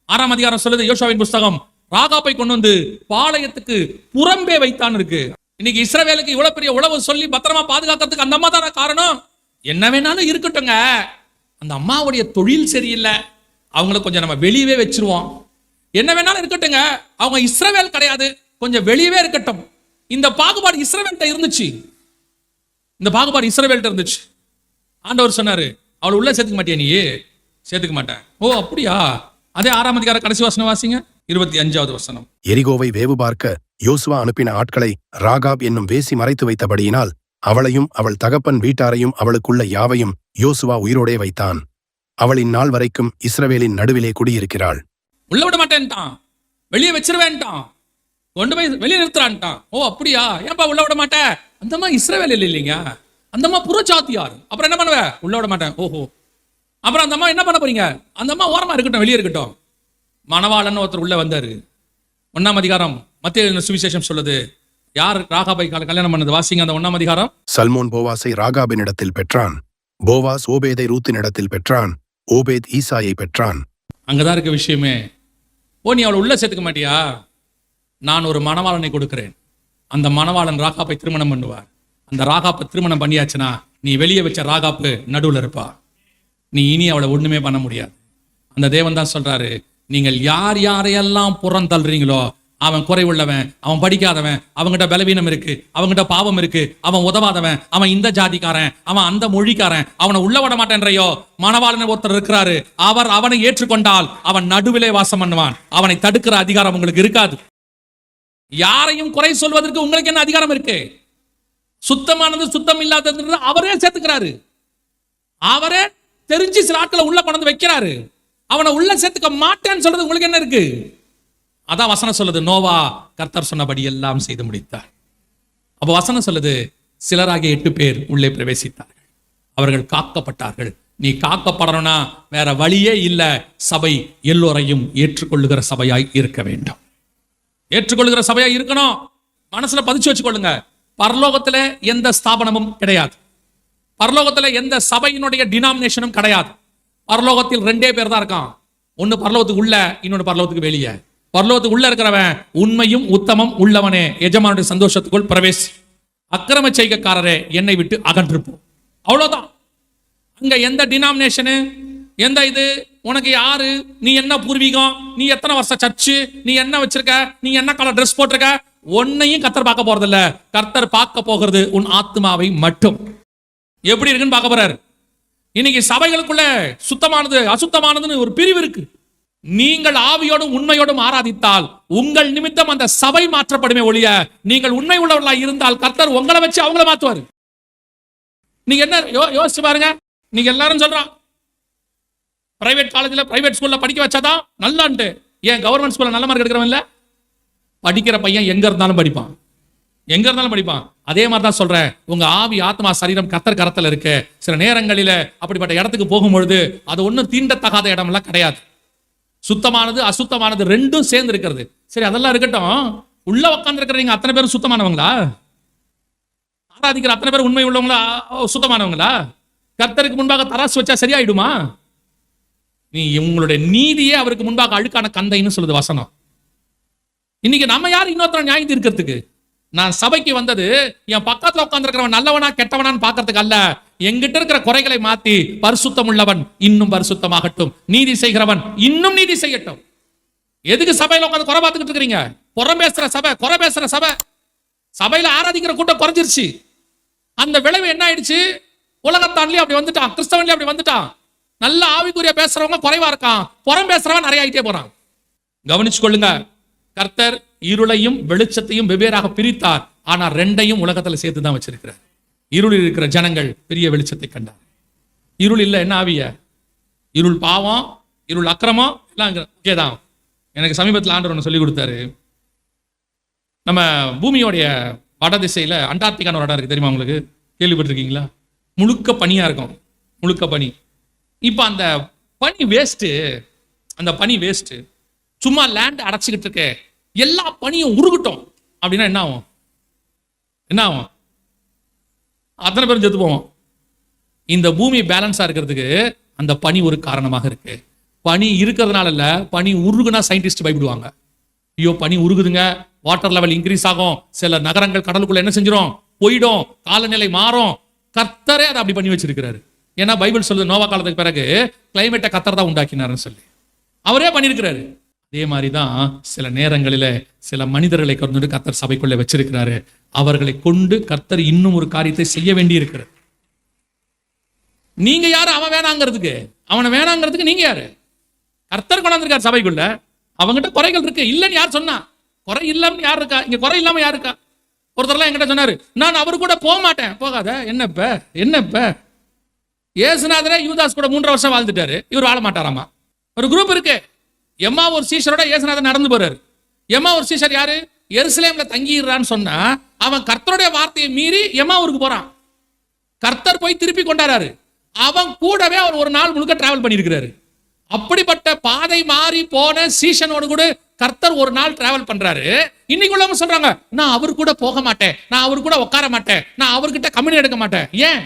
6ஆம் அதிகாரம் சொல்லுது, யோசுவாவின் புஸ்தகம், ராகாப்பை கொண்டு வந்து பாளையத்துக்கு புறம்பே வைத்தான் இருக்கு. இன்னைக்கு இஸ்ரவேலுக்கு இவ்வளவு பெரிய உளவு சொல்லி பத்திரமா பாதுகாக்கிறதுக்கு அந்த அம்மா தான காரணம். என்ன வேணாலும் இருக்கட்டுங்க, அந்த அம்மாவுடைய தொழில் சரியில்லை, அவங்கள கொஞ்சம் நம்ம வெளியவே வச்சிருவோம். என்ன வேணாலும் இருக்கட்டுங்க, அவங்க இஸ்ரவேல் கிடையாது, கொஞ்சம் வெளியவே இருக்கட்டும். இந்த பாகுபாடு இஸ்ரவேல்கிட்ட இருந்துச்சு. இந்த பாகுபாடு இஸ்ரவேல்ட்ட இருந்துச்சு. ஆண்டவர் சொன்னாரு, அவளை உள்ள சேர்த்துக்க மாட்டியா நீ? சேர்த்துக்க மாட்டேன். ஓ அப்படியா? அதே 6ஆம் அதிகார கடைசி வசனம் வாசிங்க, 25வது வசனம். எரிகோவை வேவு பார்க்க யோசுவா அனுப்பின ஆட்களை ராகாப் என்னும் வேசி மறைத்து வைத்தபடியினால் அவளையும் அவள் தகப்பன் வீட்டாரையும் அவளுக்குள்ள யாவையும் யோசுவா உயிரோடே வைத்தான். அவள் இந்நாள் வரைக்கும் இஸ்ரவேலின் நடுவிலே குடியிருக்கிறாள். உள்ள விட மாட்டேன்ட்டான், வெளியே வச்சிருவேன்ட்டான், கொண்டு போய் வெளியே நிறுத்துறான்ட்டான். ஓ அப்படியா? ஏன்பா உள்ள விட மாட்டேன்? அந்தம்மா இஸ்ரவேல் இல்லைங்க, அந்தம்மா புறஜாதியார். அப்புறம் என்ன பண்ணுவ? உள்ள விட மாட்டேன். ஓஹோ. அப்புறம் அந்த அம்மா என்ன பண்ண போறீங்க? அந்த அம்மா ஓரமா இருக்கட்டும், வெளியே இருக்கட்டும். மணவாளன் ஒருத்தர் உள்ள வந்தாரு. 1ஆம் அதிகாரம் மத்தேயு சுவிசேஷம் சொல்லுது, யார் ராகாபை கல்யாணம் பண்ணது? வாசிங்க அந்த 1ஆம் அதிகாரம். சல்மோன் போவாசை ராகாபினிடத்தில் பெற்றான். போவாஸ் ஓபேதை ரூத்தினிடத்தில் பெற்றான். ஓபேத் ஈசாயை பெற்றான். அங்கதான் இருக்க விஷயமே. ஓ நீ அவளை உள்ள சேர்த்துக்க மாட்டியா? நான் ஒரு மணவாளனை கொடுக்கிறேன். அந்த மணவாளன் ராகாப்பை திருமணம் பண்ணுவார். அந்த ராகாப்பை திருமணம் பண்ணியாச்சுன்னா நீ வெளியே வச்ச ராகாப்பு நடுவில் இருப்பா. நீ இனி அவளை ஒண்ணுமே பண்ண முடியாது. அந்த தேவன் தான் சொல்றாரு, நீங்கள் யார் யாரையெல்லாம் புறம் தள்ளுறீங்களோ அவன் குறை உள்ளவன், அவன் படிக்காதவன், அவங்ககிட்ட பலவீனம் இருக்கு, அவங்ககிட்ட பாவம் இருக்கு, அவன் உதவாதவன், அவன் இந்த ஜாதிக்காரன், அவன் அந்த மொழிக்காரன், அவனை உள்ள விட மாட்டேன்றையோ, மணவாளன் ஒருத்தர் இருக்கிறாரு, அவர் அவனை ஏற்றுக்கொண்டால் அவன் நடுவிலே வாசம் பண்ணுவான். அவனை தடுக்கிற அதிகாரம் உங்களுக்கு இருக்காது. யாரையும் குறை சொல்வதற்கு உங்களுக்கு என்ன அதிகாரம் இருக்கு? சுத்தமானது சுத்தம் இல்லாதது அவரே சேர்த்துக்கிறாரு. அவரே தெரிஞ்சு சில ஆட்களை உள்ள கொண்டு வைக்கிறாரு. அவனை உள்ள சேர்த்துக்க மாட்டேன்னு சொல்றது உங்களுக்கு என்ன இருக்கு? அதான் வசனம் சொல்லுது, நோவா கர்த்தர் சொன்னபடி எல்லாம் செய்து முடித்தார். அப்ப வசனம் சொல்லுது, சிலராகிய 8 பேர் உள்ளே பிரவேசித்தார்கள், அவர்கள் காக்கப்பட்டார்கள். நீ காக்கப்படணும்னா வேற வழியே இல்ல. சபை எல்லோரையும் ஏற்றுக்கொள்ளுகிற சபையாய் இருக்க வேண்டும். ஏற்றுக்கொள்ளுகிற சபையாய் இருக்கணும். மனசுல பதிச்சு வச்சுக்கொள்ளுங்க. பரலோகத்துல எந்த ஸ்தாபனமும் கிடையாது. பரலோகத்துல எந்த சபையினுடைய டினாமினேஷனும் கிடையாது. பரலோகத்தில் 2 பேர் தான் இருக்கான். ஒன்னு பரலோகத்துக்கு உள்ள, இன்னொன்னு பரலோகத்துக்கு வெளியே. பரலோகத்துக்கு உள்ள இருக்கிறவன் உண்மையும் உத்தமம் உள்ளவனே, எஜமானுடைய சந்தோஷத்துக்குள் பிரவேசி. அக்கிரம செய்கைக்காரரே என்னை விட்டு அகன்றிருப்போம். அவ்வளவுதான். அங்க எந்த டினாமினேஷனு, எந்த இது, உனக்கு யாரு, நீ என்ன பூர்வீகம், நீ எத்தனை வருஷம் சர்ச்சு, நீ என்ன வச்சிருக்க, நீ என்ன கலர் ட்ரெஸ் போட்டிருக்க, ஒன்னையும் கர்த்தர் பார்க்க போறது இல்ல. கர்த்தர் பார்க்க போகிறது உன் ஆத்மாவை மட்டும். எப்படி இருக்குன்னு பார்க்க போறாரு. இன்னைக்கு சபைகளுக்குள்ள சுத்தமானது அசுத்தமானதுன்னு ஒரு பிரிவு இருக்கு. நீங்கள் ஆவியோடும் உண்மையோடும் ஆராதித்தால் உங்கள் நிமித்தம் அந்த சபை மாற்றப்படுமே ஒழிய, நீங்கள் உண்மை உள்ளவர்களாக இருந்தால் கர்த்தர் உங்களை வச்சு அவங்கள மாத்துவாரு. நீங்க என்ன யோசிச்சு பாருங்க. நீங்க எல்லாரும் சொல்றான் பிரைவேட் காலேஜ்ல பிரைவேட் ஸ்கூல்ல படிக்க வச்சாதான் நல்லான்ட்டு. ஏன் கவர்மெண்ட் ஸ்கூல்ல நல்ல மார்க் எடுக்கிறவன் இல்ல? படிக்கிற பையன் எங்க இருந்தாலும் படிப்பான், எங்க இருந்தாலும் படிப்பான். அதே மாதிரி தான் சொல்றேன், உங்க ஆவி ஆத்மா சரீரம் கர்த்தர் கரத்துல இருக்கு. சில நேரங்களில அப்படிப்பட்ட இடத்துக்கு போகும்பொழுது அது ஒன்றும் தீண்டத்தகாத இடம்லாம் கிடையாது. சுத்தமானது அசுத்தமானது ரெண்டும் சேர்ந்து இருக்கிறது. சரி, அதெல்லாம் இருக்கட்டும். உள்ள உட்கார்ந்து இருக்கிறீங்க அத்தனை பேரும் சுத்தமானவங்களா? ஆராதிக்கிற அத்தனை பேர் உண்மை உள்ளவங்களா, சுத்தமானவங்களா? கர்த்தருக்கு முன்பாக தராசு வச்சா சரியாயிடுமா? நீ உங்களுடைய நீதியே அவருக்கு முன்பாக அழுக்கான கந்தைன்னு சொல்லுது வசனம். இன்னைக்கு நம்ம யார் இன்னொருத்தர நியாயம் தீர்க்கிறதுக்கு? நான் சபைக்கு வந்தது என் பக்கத்துல உட்கார்ந்து இருக்கிறவன் நல்லவனா கெட்டவனான்னு பார்க்கறதுக்கு அல்ல. எங்கிட்ட இருக்கிற குறைகளை மாத்தி பரிசுத்தம் உள்ளவன் இன்னும் பரிசுத்தமாகட்டும், நீதி செய்கிறவன் இன்னும் நீதி செய்யட்டும். எதுக்கு சபையில உட்கார்ந்து குறை பார்த்துக்கிட்டு இருக்கிறீங்க? புறம் பேசுற சபை, குறை பேசுற சபை. சபையில ஆராதிக்கிற கூட்டம் குறைஞ்சிருச்சு. அந்த விளைவு என்ன ஆயிடுச்சு? உலகத்தான்லயே அப்படி வந்துட்டான், கிறிஸ்தவன்லயே அப்படி வந்துட்டான். நல்ல ஆவிக்குரிய பேசுறவங்க குறைவா இருக்கான், புறம் பேசுறவன் நிறைய ஆயிட்டே போறான். கவனிச்சு கொள்ளுங்க. கர்த்தர் இருளையும் வெளிச்சத்தையும் வெவ்வேறாக பிரித்தார். ஆனா 2ஐயும் உலகத்துல சேர்த்து தான் வச்சிருக்கிறார். இருளில் இருக்கிற ஜனங்கள் பெரிய வெளிச்சத்தை கண்டார். இருள் இல்ல என்ன ஆவிய? இருள் பாவம், இருள் அக்கிரமம் எல்லாம் ஓகேதான். எனக்கு சமீபத்தில் ஆண்டவர் ஒன்று சொல்லி கொடுத்தாரு. நம்ம பூமியோடைய வட திசையில அண்டார்டிகான ஒரு இடம் இருக்கு, தெரியுமா உங்களுக்கு? கேள்விப்பட்டிருக்கீங்களா? முழுக்க பனியா இருக்கும், முழுக்க பனி. இப்ப அந்த பனி வேஸ்ட், அந்த பனி வேஸ்ட். சும்மா லேண்ட் அடைச்சிக்கிட்டு இருக்க எல்லா பனியும் உருகட்டும் அப்படின்னா என்ன ஆகும்? என்ன ஆகும்? அத்தனை பேரும் செத்து போவோம். இந்த பூமி பேலன்ஸா இருக்கிறதுக்கு அந்த பனி ஒரு காரணமாக இருக்கு. பனி இருக்கிறதுனால இல்ல, பனி உருகுனா சயின்டிஸ்ட் பயப்படுவாங்க. ஐயோ பனி உருகுதுங்க, வாட்டர் லெவல் இன்க்ரீஸ் ஆகும், சில நகரங்கள் கடலுக்குள்ள என்ன செஞ்சிடும், போயிடும், காலநிலை மாறும். கர்த்தரே அதை அப்படி பண்ணி வச்சிருக்கிறாரு. ஏன்னா பைபிள் சொல்லுது, நோவா காலத்துக்கு பிறகு கிளைமேட்டை கர்த்தர் தான் உண்டாக்கினாருன்னு சொல்லி அவரே பண்ணியிருக்கிறாரு. இதே மாதிரி தான் சில நேரங்களில் சில மனிதர்களை கொண்டு கர்த்தர் சபைக்குள்ளே வச்சிருக்கிறாரு. அவர்களை கொண்டு கர்த்தர் இன்னும் ஒரு காரியத்தை செய்ய வேண்டி இருக்கிறது. நீங்க யாரு அவன் வேணாங்கிறதுக்கு? அவனை வேணாங்கிறதுக்கு நீங்க யாரு? கர்த்தர் கொண்டாந்துருக்கார் சபைக்குள்ள. அவங்ககிட்ட குறைகள் இருக்கு, இல்லைன்னு யார் சொன்னா? குறை இல்லாம யார் இருக்கா இங்க? குறை இல்லாம யார் இருக்கா? ஒருத்தர்லாம் என்கிட்ட சொன்னாரு, நான் அவரு கூட போக மாட்டேன். போகாத. என்னப்ப ஏசுநாதரே யூதாஸ் கூட 3 வருஷம் வாழ்ந்துட்டாரு, இவர் வாழ மாட்டாராமா. ஒரு குரூப் இருக்கு. எம்மா ஒரு சீஷரோட ஏசுநாதர் நடந்து போறாரு. எம்மா ஒரு சீஷர் யாரு? எருசலேம்ல தங்கிடுறான்னு சொன்னா அவன் கர்த்தருடைய வார்த்தையை மீறி எம்மா ஊருக்கு போறான். கர்த்தர் போய் திருப்பி கொண்டாரு. அவன் கூடவே அவர் ஒரு நாள் முழுக்க டிராவல் பண்ணியிருக்கிறாரு. அப்படிப்பட்ட பாதை மாறி போன சீஷனோடு கூட கர்த்தர் ஒரு நாள் டிராவல் பண்றாரு. இன்னைக்கு உள்ளவங்க சொல்றாங்க, நான் அவரு கூட போக மாட்டேன், நான் அவரு கூட உட்கார மாட்டேன், நான் அவர்கிட்ட கம்யூனி எடுக்க மாட்டேன். ஏன்?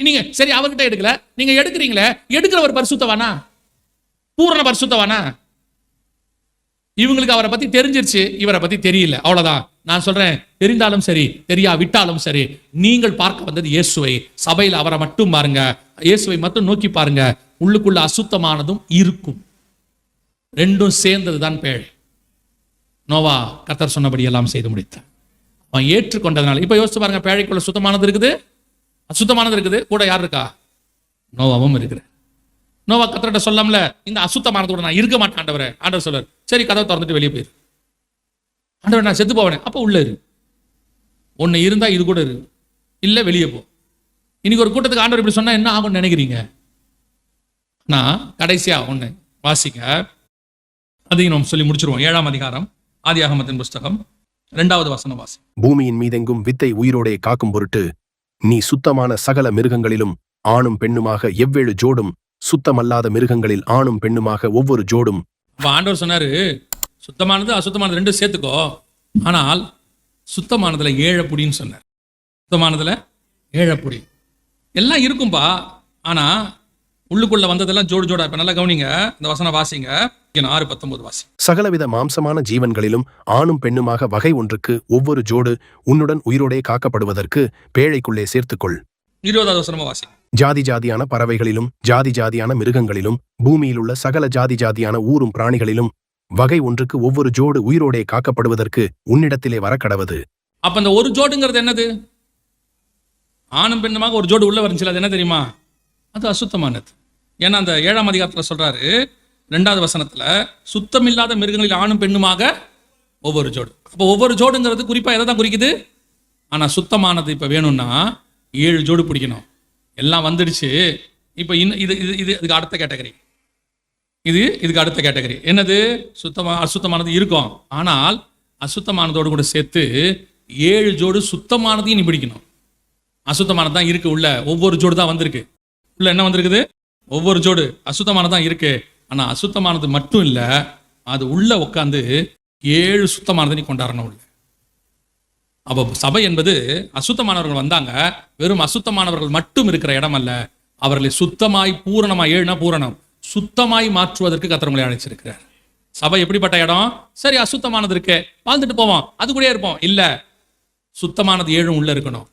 நீங்க சரி அவர்கிட்ட எடுக்கல, நீங்க எடுக்கிறீங்களே, எடுக்கிற ஒரு பரிசுத்தவானா? பூரண பரிசுத்தவானா? இவங்களுக்கு அவரை பத்தி தெரிஞ்சிருச்சு, இவரை பத்தி தெரியல, அவ்வளவுதான். நான் சொல்றேன், தெரிந்தாலும் சரி தெரியாவிட்டாலும் சரி, நீங்கள் பார்க்க வந்தது இயேசுவை. சபையில் அவரை மட்டும் பாருங்க, இயேசுவை மட்டும் நோக்கி பாருங்க. உள்ளுக்குள்ள அசுத்தமானதும் இருக்கும், ரெண்டும் சேர்ந்ததுதான் பேழை. நோவா கர்த்தர் சொன்னபடி எல்லாம் செய்து முடித்தான். அவன் ஏற்றுக்கொண்டதுனால. இப்ப யோசிச்சு பாருங்க, பேழைக்குள்ள சுத்தமானது இருக்குது, அசுத்தமானது இருக்குது, கூட யார் இருக்கா? நோவாவும் இருக்குது. நோவா கர்த்தர்கிட்ட சொல்லாமல, இந்த அசுத்தமானதோட நான் இருக்க மாட்டேன் ஆண்டவரே. ஆண்டவர் சொல்றாரு, சரி கதவை திறந்துட்டு வெளியே போயிரு. ஆண்டவர், நான் செத்து போவேனே. அப்ப உள்ள இரு. ஒன்னு இருந்தா இது கூட இரு, இல்ல வெளியே போ. இன்னைக்கு ஒரு கூட்டத்துக்கு ஆண்டவர் இப்படி சொன்னா என்ன ஆகும்னு நினைக்கிறீங்க? நான் கடைசியா ஒண்ணு வாசிக்க, அதையும் நாம் சொல்லி முடிச்சிருவோம். 7ஆம் அதிகாரம் ஆதியாகமத்தின் புஸ்தகம் 2வது வசனம் வாசி. பூமியின் மீதெங்கும் வித்தை உயிரோடே காக்கும் பொருட்டு நீ சுத்தமான சகல மிருகங்களிலும் ஆணும் பெண்ணுமாக 7 ஜோடும், சுத்தமல்லாத மிருகங்களில் ஆணும் பெண்ணுமாக ஒவ்வொரு ஜோடும். ஆண்டவர் சொன்னாரு, சுத்தமானது அசுத்தமானது ரெண்டும் சேர்த்துக்கோ, ஆனால் சுத்தமானதுல 7 புடின்னு சொன்னார். சுத்தமானதுல 7 புடி எல்லாம் இருக்கும்பா, ஆனா உள்ளுக்குள்ள வந்ததெல்லாம் ஜோடு ஜோடா. இப்ப நல்லா கவனிங்க, இந்த வசனம் வாசிங்க. 6:19 வாசி. சகலவித மாம்சமான ஜீவன்களிலும் ஆணும் பெண்ணுமாக வகை ஒன்றுக்கு ஒவ்வொரு ஜோடு உன்னுடன் உயிரோடே காக்கப்படுவதற்கு பேழைக்குள்ளே சேர்த்துக்கொள். 20வது வசனமா வாசி. ஜாதி ஜாதியான பறவைகளிலும் ஜாதி ஜாதியான மிருகங்களிலும் பூமியில் உள்ள சகல ஜாதி ஜாதியான ஊரும் பிராணிகளிலும் வகை ஒன்றுக்கு ஒவ்வொரு ஜோடு உயிரோடே காக்கப்படுவதற்கு உன்னிடத்திலே வரக்கடவது. அப்ப இந்த ஒரு ஜோடுங்கிறது என்னது? ஆணும் பெண்ணுமாக ஒரு ஜோடு உள்ள வந்துச்சு, அது என்ன தெரியுமா? அது அசுத்தமானது. ஏன்னா அந்த 7ஆம் அதிகாரத்துல சொல்றாரு, 2வது வசனத்துல, சுத்தமில்லாத மிருகங்களில் ஆணும் பெண்ணுமாக ஒவ்வொரு ஜோடு. அப்போ ஒவ்வொரு ஜோடுங்கிறது குறிப்பா எதை தான் குறிக்குது? ஆனா சுத்தமானது இப்ப வேணும்னா 7 ஜோடு பிடிக்கணும். எல்லாம் வந்துடுச்சு. இப்ப இதுக்கு அடுத்த கேட்டகரி. இதுக்கு அடுத்த கேட்டகரி என்னது? அசுத்தமானது இருக்கும், ஆனால் அசுத்தமானதோடு கூட சேர்த்து 7 ஜோடு சுத்தமானதையும் நீ பிடிக்கணும். அசுத்தமானது தான் இருக்கு உள்ள, ஒவ்வொரு ஜோடு தான் வந்திருக்கு. உள்ள என்ன வந்திருக்குது? ஒவ்வொரு ஜோடு அசுத்தமானது தான் இருக்கு. ஆனா அசுத்தமானது மட்டும் இல்ல, அது உள்ள உட்காந்து 7 சுத்தமானதை நீ கொண்டாடணும் உள்ள. அப்போ சபை என்பது அசுத்தமானவர்கள் வந்தாங்க, வெறும் அசுத்தமானவர்கள் மட்டும் இருக்கிற இடம் அல்ல. அவர்களை சுத்தமாய் பூரணமாய், 7னா பூரணம், சுத்தமாய் மாற்றுவதற்கு கர்த்தர் உங்களை அழைச்சிருக்கிறார். சபை எப்படிப்பட்ட இடம்? சரி அசுத்தமானது இருக்கு, வாழ்ந்துட்டு போவோம், அது கூட இருப்போம். இல்ல, சுத்தமானது 7 உள்ள இருக்கணும்.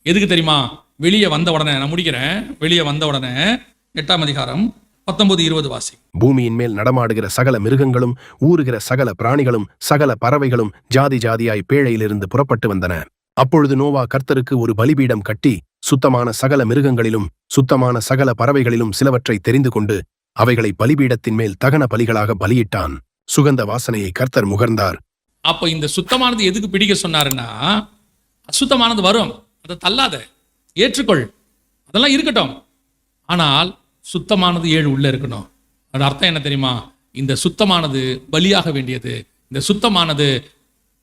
எதுக்கு தெரியுமா? வெளியே வந்த உடனே, நான் முடிக்கிறேன், வெளியே வந்த உடனே 8ஆம் அதிகாரம் 19-20 வாசி. பூமியின் மேல் நடமாடுகிற சகல மிருகங்களும் ஊறுகிற சகல பிராணிகளும் சகல பறவைகளும் ஜாதி ஜாதியாய் பேழையிலிருந்து புறப்பட்டு வந்தன. அப்பொழுது நோவா கர்த்தருக்கு ஒரு பலிபீடம் கட்டி சுத்தமான சகல மிருகங்களிலும் சுத்தமான சகல பறவைகளிலும் சிலவற்றை தெரிந்து கொண்டு அவைகளை பலிபீடத்தின் மேல் தகன பலிகளாக பலியிட்டான். சுகந்த வாசனையை கர்த்தர் முகர்ந்தார். அப்ப இந்த சுத்தமானது எதுக்கு பிடிக்க சொன்னாருன்னா, அசுத்தமானது வரும், அதை தள்ளாத, ஏற்றுக்கொள், அதெல்லாம் இருக்கட்டும், ஆனால் சுத்தமானது 7 உள்ள இருக்கணும். அது அர்த்தம் என்ன தெரியுமா? இந்த சுத்தமானது பலியாக வேண்டியது, இந்த சுத்தமானது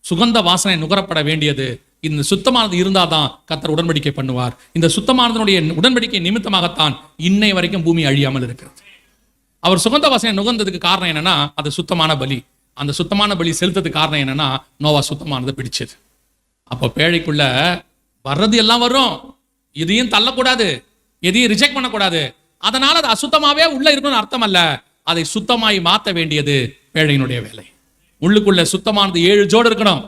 சுகந்த வாசனை நுகரப்பட வேண்டியது. இந்த சுத்தமானது இருந்தாதான் கர்த்தர் உடன்படிக்கை பண்ணுவார். இந்த சுத்தமானதனுடைய உடன்படிக்கை நிமித்தமாகத்தான் இன்னை வரைக்கும் பூமி அழியாமல் இருக்கிறது. அவர் சுகந்த வாசனை நுகர்ந்ததுக்கு காரணம் என்னன்னா, அது சுத்தமான பலி. அந்த சுத்தமான பலி செலுத்ததுக்கு காரணம் என்னன்னா, நோவா சுத்தமானதை பிடிச்சது. அப்போ பேழைக்குள்ள வர்றது எல்லாம் வரும், எதையும் தள்ளக்கூடாது, எதையும் ரிஜெக்ட் பண்ணக்கூடாது. அதனால அது அசுத்தமாவே உள்ள இருக்கணும்னு அர்த்தம் அல்ல. அதை சுத்தமாய் மாற்ற வேண்டியது பேழையினுடைய வேலை. உள்ளுக்குள்ள சுத்தமானது 7 ஜோடு இருக்கணும்.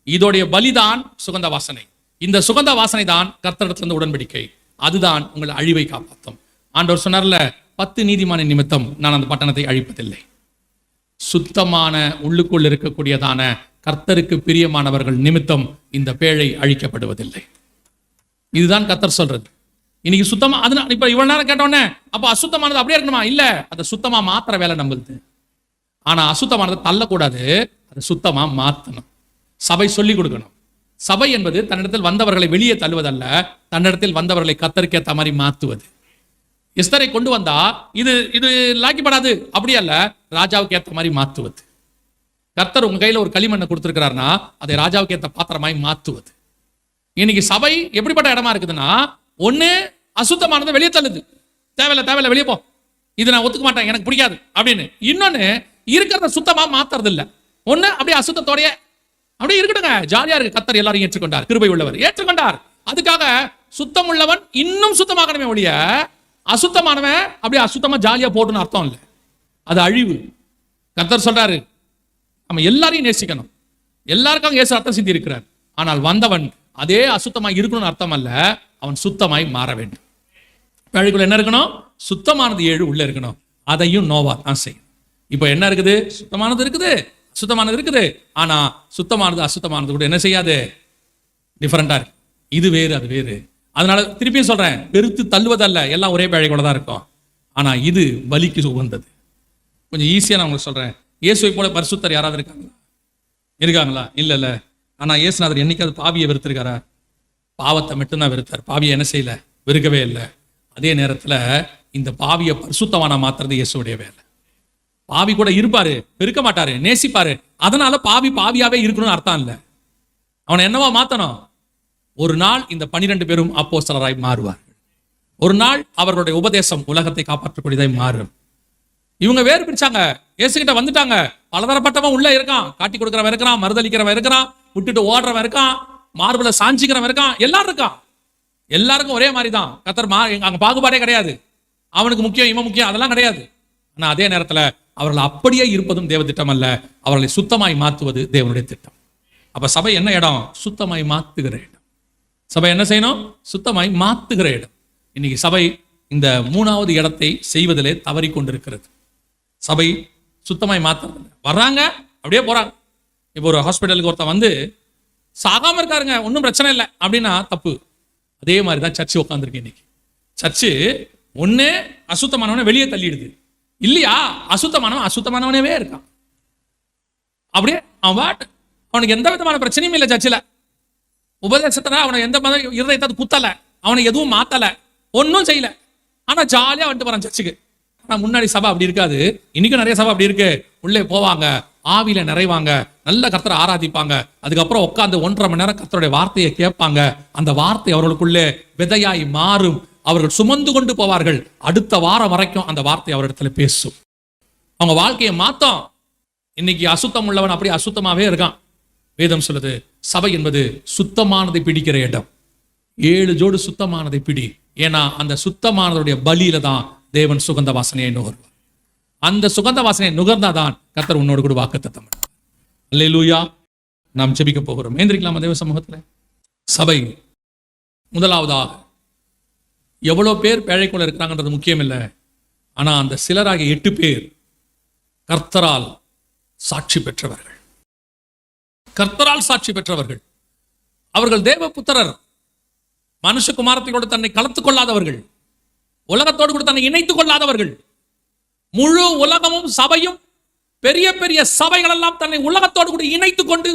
இதோடைய பலிதான் சுகந்த வாசனை. இந்த சுகந்த வாசனை தான் கர்த்தரிடத்திலிருந்து உடன்படிக்கை. அதுதான் உங்களை அழிவை காப்பாற்றும். ஆண்டவர் சொன்னார்ல, 10 நீதிமானின் நிமித்தம் நான் அந்த பட்டணத்தை அழிப்பதில்லை. சுத்தமான உள்ளுக்குள் இருக்கக்கூடியதான கர்த்தருக்கு பிரியமானவர்கள் நிமித்தம் இந்த பேழை அழிக்கப்படுவதில்லை. இதுதான் கர்த்தர் சொல்றது. இன்னைக்கு சுத்தமா அது இப்ப இவ்வளவு நேரம் கேட்டோன்னே அப்ப அசுத்தமானது அப்படியே இருக்கணுமா? இல்ல, அதை சுத்தமா மாத்திர வேலை நம்மளுது. ஆனா அசுத்தமானதை தள்ளக்கூடாது, அதை சுத்தமா மாத்தணும். சபை சொல்லி கொடுக்கணும். சபை என்பது தன்னிடத்தில் வந்தவர்களை வெளியே தள்ளுவதல்ல, தன்னிடத்தில் வந்தவர்களை கர்த்தருக்கு ஏத்த மாதிரி மாத்துவது. எஸ்தரை கொண்டு வந்தா இது இது லாக்கிப்படாது, அப்படி அல்ல, ராஜாவுக்கு ஏற்ற மாதிரி மாத்துவது. கர்த்தர் உங்க கையில ஒரு களிமண்ணை கொடுத்திருக்கிறார்னா அதை ராஜாவுக்கு ஏற்ற பாத்திரமாய் மாத்துவது. இன்னைக்கு சபை எப்படிப்பட்ட இடமா இருக்குதுன்னா, ஒண்ணு அசுத்தமானதை வெளியே தள்ளுது, தேவையில்ல வெளியே போ, இது நான் ஒத்துக்க மாட்டேன், எனக்கு பிடிக்காது அப்படின்னு. இன்னொன்னு இருக்கிறத சுத்தமா மாத்துறது இல்ல. ஒண்ணு அப்படியே அசுத்தத்தோடைய அப்படியே இருக்கட்டுங்க, ஜாலியா இருக்கு. கர்த்தர் எல்லாரும் ஏற்றுக்கொண்டார், கிருபை உள்ளவர் ஏற்றுக்கொண்டார். அதுக்காக சுத்தம் உள்ளவன் இன்னும் சுத்தமாகணுமே ஒழிய அசுத்தமானவன் அப்படியே அசுத்தமா ஜாலியா போட்டுன்னு அர்த்தம் இல்லை, அது அழிவு. கர்த்தர் சொல்றாரு நம்ம எல்லாரையும் நேசிக்கணும், எல்லாருக்கும் இயேசு ரத்தம் சிந்தி இருக்கிறார். ஆனால் வந்தவன் அதே அசுத்தமாய் இருக்கணும்னு அர்த்தம் அல்ல, அவன் சுத்தமாய் மாற வேண்டும். பேழைக்குள்ள என்ன இருக்கணும்? சுத்தமானது 7 உள்ள இருக்கணும். அதையும் நோவா தான் செய்யும். இப்போ என்ன இருக்குது? சுத்தமானது இருக்குது, அசுத்தமானது இருக்குது. ஆனா சுத்தமானது அசுத்தமானது கூட என்ன செய்யாது? டிஃபரெண்டா இருக்கு. இது வேறு, அது வேறு. அதனால திருப்பியும் சொல்றேன், பெருத்து தள்ளுவதல்ல, எல்லாம் ஒரே பேழைக்குள்ள தான் இருக்கும். ஆனா இது பலிக்கு உகந்தது. கொஞ்சம் ஈஸியா நான் உங்களுக்கு சொல்றேன். இயேசுவை போல பரிசுத்தர் யாராவது இருக்காங்களா? இல்ல. ஆனா இயேசுநாதர் என்னைக்காவது பாவியை வெறுத்திருக்காரா? பாவத்தை மட்டும்தான் வெறுத்தார், பாவியை என்ன செய்யல? வெறுக்கவே இல்லை. அதே நேரத்துல இந்த பாவியை பரிசுத்தமான மாத்துறது இயேசுடைய வேலை. பாவி கூட இருப்பாரு, வெறுக்க மாட்டாரு, நேசிப்பாரு. அதனால பாவியாவே இருக்கணும்னு அர்த்தம் இல்லை. அவனை என்னவா மாத்தணும்? ஒரு நாள் இந்த 12 பேரும் அப்போஸ்தலராய் மாறுவார்கள். ஒரு நாள் அவர்களுடைய உபதேசம் உலகத்தை காப்பாற்றக்கூடியதாய் மாறும். இவங்க வேறு பிரிச்சாங்க, இயேசுகிட்ட வந்துட்டாங்க. பலதரப்பட்டவன் உள்ள இருக்கான், காட்டி கொடுக்கிறவன் இருக்கிறான், மறுதளிக்கிறவன் இருக்கிறான், விட்டுட்டு ஓடுறவன் இருக்கான், மார்புல சாஞ்சிக்கிறவன் இருக்கான், எல்லாரும் இருக்கான். எல்லாருக்கும் ஒரே மாதிரி தான். கர்த்தர் அங்க பாகுபாடே கிடையாது. அவனுக்கு முக்கியம், இவன் முக்கியம், அதெல்லாம் கிடையாது. ஆனா அதே நேரத்துல அவர்கள் அப்படியே இருப்பதும் தேவ திட்டம் அல்ல, அவர்களை சுத்தமாய் மாற்றுவது தேவனுடைய திட்டம். அப்ப சபை என்ன இடம்? சுத்தமாய் மாத்துகிற இடம். சபை என்ன செய்யணும்? சுத்தமாய் மாத்துகிற இடம். இன்னைக்கு சபை இந்த 3வது இடத்தை செய்வதிலே தவறி கொண்டிருக்கிறது. சபை சுத்தமாய் மாத்துறது வர்றாங்க, அப்படியே போறாங்க. இப்போ ஒரு ஹாஸ்பிட்டலுக்கு ஒருத்தன் வந்து சாகாம இருக்காருங்க, ஒன்றும் பிரச்சனை இல்லை அப்படின்னா தப்பு. அதே மாதிரி தான் சர்ச்சு உட்காந்துருக்கு இன்னைக்கு. சர்ச்சு ஒண்ணு அசுத்தமானவனை வெளியே தள்ளிடுது, இல்லையா அசுத்தமானவனவே இருக்கான். அப்படியே அவனுக்கு எந்த விதமான பிரச்சனையும் இல்லை. சர்ச்சில் உபதேசத்துல அவனை எந்த இருதயத்தை குத்தல, அவனை எதுவும் மாத்தல, ஒன்னும் செய்யல. ஆனா ஜாலியா வந்துட்டு போறான் சர்ச்சுக்கு. ஆனா முன்னாடி சபை அப்படி இருக்காது. இன்னைக்கும் நிறைய சபை அப்படி இருக்கு. உள்ளே போவாங்க, ஆவியில நிறைவாங்க, நல்ல கர்த்தரை ஆராதிப்பாங்க. அதுக்கப்புறம் உட்கார்ந்து 1.5 மணி நேரம் கர்த்தருடைய வார்த்தையை கேட்பாங்க. அந்த வார்த்தை அவர்களுக்குள்ளே விதையாய் மாறும். அவர்கள் சுமந்து கொண்டு போவார்கள். அடுத்த வாரம் வரைக்கும் அந்த வார்த்தை அவரிடத்துல பேசும். அவங்க வாழ்க்கையை மாத்தம். இன்னைக்கு அசுத்தம் உள்ளவன் அப்படி அசுத்தமாவே இருக்கான். வேதம் சொல்லுது, சபை என்பது சுத்தமானதை பிடிக்கிற இடம். 7 ஜோடு சுத்தமானதை பிடி. ஏன்னா அந்த சுத்தமானதுடைய பலியில தான் தேவன் சுகந்த வாசனையை நுகர்வார். அந்த சுகந்த வாசனையை நுகர்ந்தாதான் கர்த்தர் உன்னோடு கூட வாக்குத்தத்தம். அல்லேலூயா. நாம் ஜெபிக்க போகிறோம். ஏந்திரிக்கலாமா தேவ சமூகத்துல? சபை முதலாவதாக எவ்வளவு பேர் பேழைக்குள்ள இருக்கிறாங்கன்றது முக்கியம் இல்லை. ஆனா அந்த சிலராகிய 8 பேர் கர்த்தரால் சாட்சி பெற்றவர்கள். கர்த்தரால் சாட்சி பெற்றவர்கள். அவர்கள் தேவ புத்திரர். மனுஷகுமாரத்தோடு தன்னை கலத்துக் கொள்ளாதவர்கள், உலகத்தோடு கூட தன்னை இணைத்துக் கொள்ளாதவர்கள். முழு உலகமும் சபையும் பெரிய பெரிய சபைகள் எல்லாம் தன்னை உலகத்தோடு கூட இணைத்துக் கொண்டு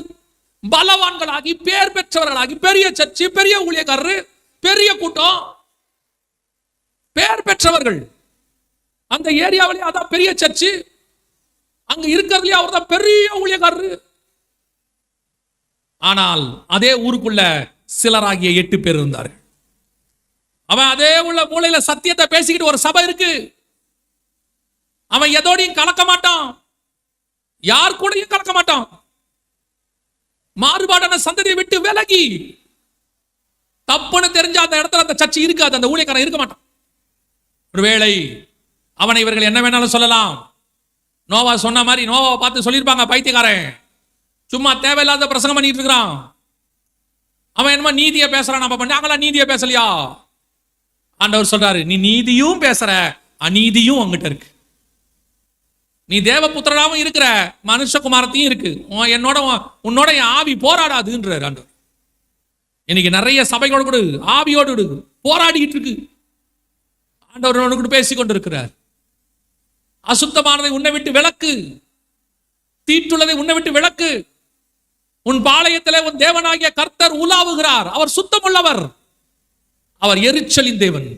பலவான்களாகி பேர் பெற்றவர்களாகி பெரிய சர்ச்சு, பெரிய ஊழியக்காரரு, பெரிய கூட்டம், பேர் பெற்றவர்கள். அந்த ஏரியாவிலே அதான் பெரிய சர்ச்சு, அங்க இருக்கிறதுலயே அவர் தான் பெரிய ஊழியக்காரரு. ஆனால் அதே ஊருக்குள்ள சிலராகிய 8 பேர் இருந்தார்கள். அவன் அதே உள்ள மூலையில சத்தியத்தை பேசிக்கிட்டு ஒரு சபை இருக்கு. அவன் எதோடையும் கலக்க மாட்டான், யார் கூடயும் கலக்க மாட்டான். மாறுபாடான சந்ததியை விட்டு விலகி தப்புன்னு தெரிஞ்ச அந்த இடத்துல அந்த சர்ச்சை இருக்காது, அந்த ஊழியக்காரன் இருக்க மாட்டான். ஒருவேளை அவனை இவர்கள் என்ன வேணாலும் சொல்லலாம். நோவா சொன்ன மாதிரி நோவாவை பார்த்து சொல்லியிருப்பாங்க, பைத்தியக்காரன் சும்மா தேவையில்லாத பிரசங்கம் பண்ணிட்டு இருக்கிறான், அவன் என்னமா நீதியை பேசுறான், நம்ம பண்ணாங்களா நீதியை பேசலையா? ஆண்டவர் சொல்றாரு, நீ நீதியும் பேசுற, அநீதியும் அங்கிட்ட இருக்கு. நீ தேவபுத்திரனாவும் இருக்கிற, மனுஷகுமாரத்தையும் இருக்கு. உன்னோட என் ஆவி போராடாதுன்றார் ஆண்டவர். இன்னைக்கு நிறைய சபைகளோடு கூட ஆவியோடு போராடிட்டு இருக்கு. ஆண்டவர் கூட பேசிக்கொண்டு இருக்கிறார். அசுத்தமானதை உன்னை விட்டு விலக்கு, தீட்டுள்ளதை உன்னை விட்டு விலக்கு. உன் பாளையத்திலே உன் தேவனாகிய கர்த்தர் உலாவுகிறார். அவர் சுத்தமுள்ளவர், அவர் எரிச்சலின் தேவன்.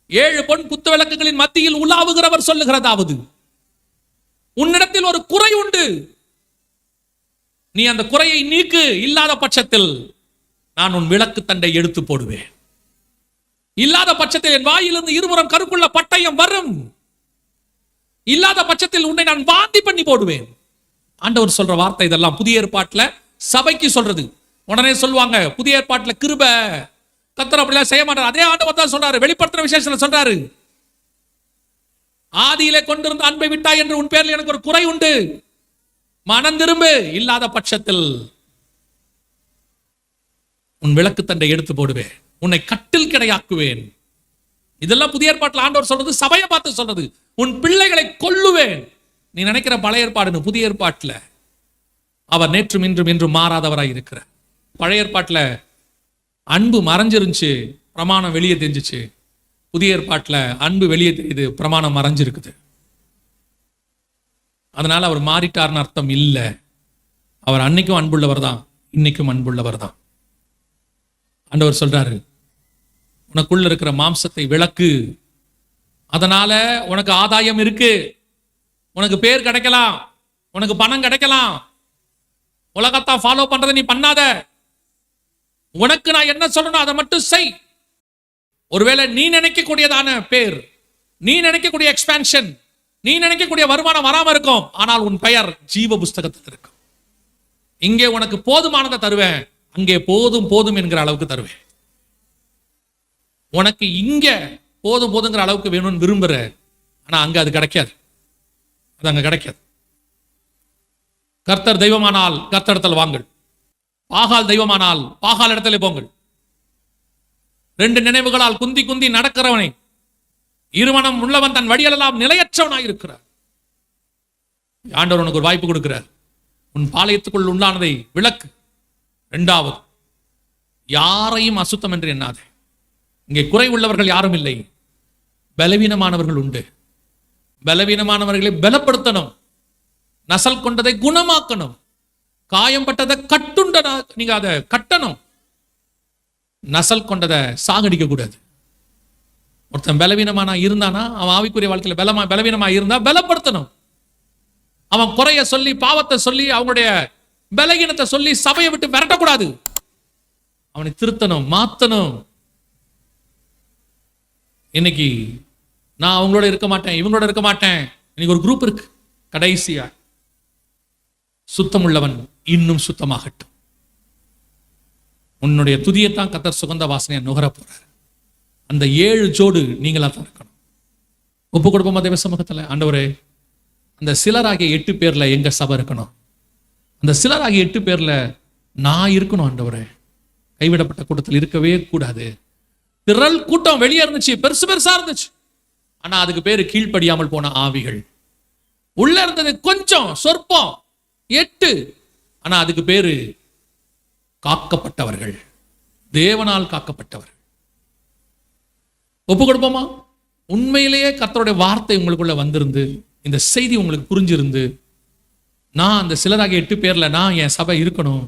7 பொன் குத்து விளக்குகளின் மத்தியில் உலாவுகிறவர் சொல்லுகிறதாவது, உன்னிடத்தில் ஒரு குறை உண்டு, நீ அந்த குறையை நீக்கு. இல்லாத பட்சத்தில் நான் உன் விளக்கு தண்டை எடுத்து போடுவேன். இல்லாத பட்சத்தில் என் வாயிலிருந்து இருபுறம் கருக்குள்ள பட்டயம் வரும். இல்லாத பட்சத்தில் உன்னை நான் வாந்தி பண்ணி போடுவேன். ஆண்டவர் சொல்ற வார்த்தை இதெல்லாம் புதிய ஏற்பாட்டில் சபைக்கு சொல்றது. உடனே சொல்லுவாங்க புதிய ஏற்பாட்டில் கிருபை, கர்த்தர் அப்படிலாம் செய்ய மாட்டார். அதே ஆண்டவர் தான் சொல்றாரு, வெளிப்படுத்துற விசேஷத்துல சொல்றாரு, ஆதியிலே கொண்டிருந்த அன்பை விட்டாய் என்று உன் பேரில் எனக்கு ஒரு குறை உண்டு, மனம் திரும்பு. இல்லாத பட்சத்தில் உன் விளக்கு தண்டை எடுத்து போடுவேன், உன்னை கட்டில் கிடையாக்குவேன். இதெல்லாம் புதிய ஏற்பாட்டில் ஆண்டவர் சொல்றது, சபையை பார்த்து சொல்றது. உன் பிள்ளைகளை கொல்லுவேன். நீ நினைக்கிற பழைய ஏற்பாடுன்னு, புதிய ஏற்பாட்டில் அவர் நேற்றும் இன்றும் என்றும் மாறாதவராய் இருக்கிறார். பழைய ஏற்பாட்டில் அன்பு மறைஞ்சிருந்துச்சு, பிரமாணம் வெளியே தெரிஞ்சிச்சு. புதிய ஏற்பாட்டில் அன்பு வெளியே தெரியுது, பிரமாணம் மறைஞ்சிருக்குது. அதனால அவர் மாறிட்டார்னு அர்த்தம் இல்லை. அவர் அன்னைக்கும் அன்புள்ளவர் தான், இன்னைக்கும் அன்புள்ளவர் தான். ஆண்டவர் சொல்றாரு, உனக்குள்ள இருக்கிற மாம்சத்தை விலக்கு. அதனால உனக்கு ஆதாயம் இருக்கு, உனக்கு பேர் கிடைக்கலாம், உனக்கு பணம் கிடைக்கலாம். உலகத்தை ஃபாலோ பண்றதை நீ பண்ணாத. உனக்கு நான் என்ன சொல்லணும் அதை மட்டும் செய். ஒருவேளை நீ நினைக்கக்கூடியதான பேர், நீ நினைக்கக்கூடிய எக்ஸ்பான்ஷன், நீ நினைக்கக்கூடிய வருமானம் வராம இருக்கும், ஆனால் உன் பெயர் ஜீவ புஸ்தகத்தில் இருக்கும். இங்கே உனக்கு போதுமானதை தருவேன், அங்கே போதும் போதும் என்கிற அளவுக்கு தருவேன். உனக்கு இங்க போதும் போதுங்கிற அளவுக்கு வேணும்னு விரும்புற, ஆனா அங்க அது கிடைக்காது, அது அங்க கிடைக்காது. கர்த்தர் தெய்வமானால் கர்த்தரிடத்தில் வாங்கள், பாகால் தெய்வமானால் பாகால் இடத்துல போங்கள். 2 நினைவுகளால் குந்தி குந்தி நடக்கிறவனை, இருமனம் உள்ளவன் தன் வழியெல்லாம் நிலையற்றவனாய் இருக்கிறார். ஆண்டவர் உனக்கு ஒரு வாய்ப்பு கொடுக்கிறார். உன் பாளையத்துக்குள் உண்டானதை விளக்கு. 2வது, யாரையும் அசுத்தம் என்று எண்ணாதே. இங்கே குறை உள்ளவர்கள் யாரும் இல்லை, பலவீனமானவர்கள் உண்டு. பலவீனமானவர்களை பலப்படுத்தணும், நசல் கொண்டதை குணமாக்கணும், காயம்பட்டதை கட்டுண்ட நீங்க அதை கட்டணும். நசல் கொண்டதை சாகடிக்க கூடாது. ஒருத்தன் பலவீனமானா இருந்தானா, அவன் ஆவிக்குரிய வாழ்க்கையில் பலவீனமா இருந்தா பலப்படுத்தணும். அவன் குறைய சொல்லி, பாவத்தை சொல்லி, அவங்களுடைய பலகீனத்தை சொல்லி சபையை விட்டு விரட்டக்கூடாது. அவனை திருத்தணும், மாத்தணும். இன்னைக்கு நான் அவங்களோட இருக்க மாட்டேன், இவங்களோட இருக்க மாட்டேன். இன்னைக்கு ஒரு குரூப் இருக்கு, கடைசியா சுத்தம் உள்ளவன் இன்னும் சுத்தமாகட்டும். உன்னுடைய துதியத்தான் கர்த்தர் சுகந்த வாசனையை நுகர போறார். அந்த 7 ஜோடு நீங்களா தான் இருக்கணும். ஒப்பு கொடுப்போமா தேவ சமூகத்துல? ஆண்டவரே, அந்த சிலராகிய 8 பேர்ல எங்க சபை இருக்கணும், அந்த சிலராகிய 8 பேர்ல நான் இருக்கணும். ஆண்டவரே, கைவிடப்பட்ட கூட்டத்தில் இருக்கவே கூடாது. திரள் கூட்டம் வெளியே இருந்துச்சு, பெருசு பெருசா இருந்துச்சு, ஆனா அதுக்கு பேரு கீழ்ப்படியாமல் போன ஆவிகள். உள்ள இருந்தது கொஞ்சம் சொற்பம் 8, ஆனா அதுக்கு பேரு காக்கப்பட்டவர்கள், தேவனால் காக்கப்பட்டவர்கள். ஒப்பு கொடுப்போமா? உண்மையிலேயே கர்த்தருடைய வார்த்தை உங்களுக்குள்ள வந்திருந்து, இந்த செய்தி உங்களுக்கு புரிஞ்சிருந்து, நான் அந்த சிலராகிய 8 பேர்ல நான் என் சபை இருக்கணும்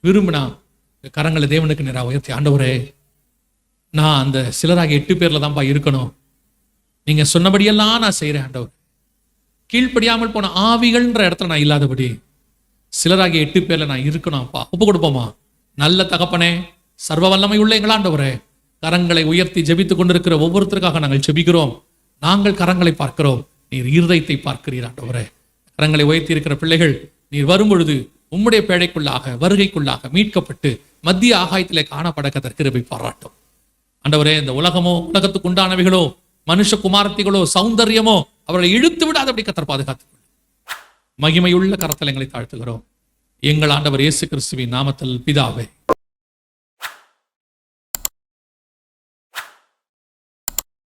விரும்பினா கரங்களை தேவனுக்கு நேராக உயர்த்தி, ஆண்டவரே, நான் அந்த சிலராகிய 8 பேர்ல தான்ப்பா இருக்கணும், நீங்க சொன்னபடியெல்லாம் நான் செய்யறேன். ஆண்டவர், கீழ்ப்படியாமல் போன ஆவிகள்ன்ற இடத்துல நான் இல்லாதபடி சிலராகிய 8 பேர்ல நான் இருக்கணும்ப்பா. ஒப்பு கொடுப்போமா? நல்ல தகப்பனே, சர்வ வல்லமை உள்ள எங்கள் ஆண்டவரே, கரங்களை உயர்த்தி ஜெபித்துக் கொண்டிருக்கிற ஒவ்வொருத்தருக்காக நாங்கள் ஜெபிக்கிறோம். நாங்கள் கரங்களை பார்க்கிறோம், நீர் இருதயத்தை பார்க்கிறீர். ஆண்டவரே, கரங்களை உயர்த்தி இருக்கிற பிள்ளைகள் நீர் வரும்பொழுது உம்முடைய பேழைக்குள்ளாக, வருகைக்குள்ளாக மீட்கப்பட்டு மத்திய ஆகாயத்திலே காணப்படக்க கிருபை பாராட்டும். ஆண்டவரே, இந்த உலகமோ, உலகத்துக்கு உண்டானவைகளோ, மனுஷ குமாரத்திகளோ, சௌந்தரியமோ அவர்களை இழுத்து விடாதபடி கர்த்தர் பாதுகாத்துக் கொள்ளும். மகிமையுள்ள கரத்தில் எங்களை தாழ்த்துகிறோம் எங்கள் ஆண்டவர் இயேசு கிறிஸ்துவின் நாமத்தில் பிதாவே.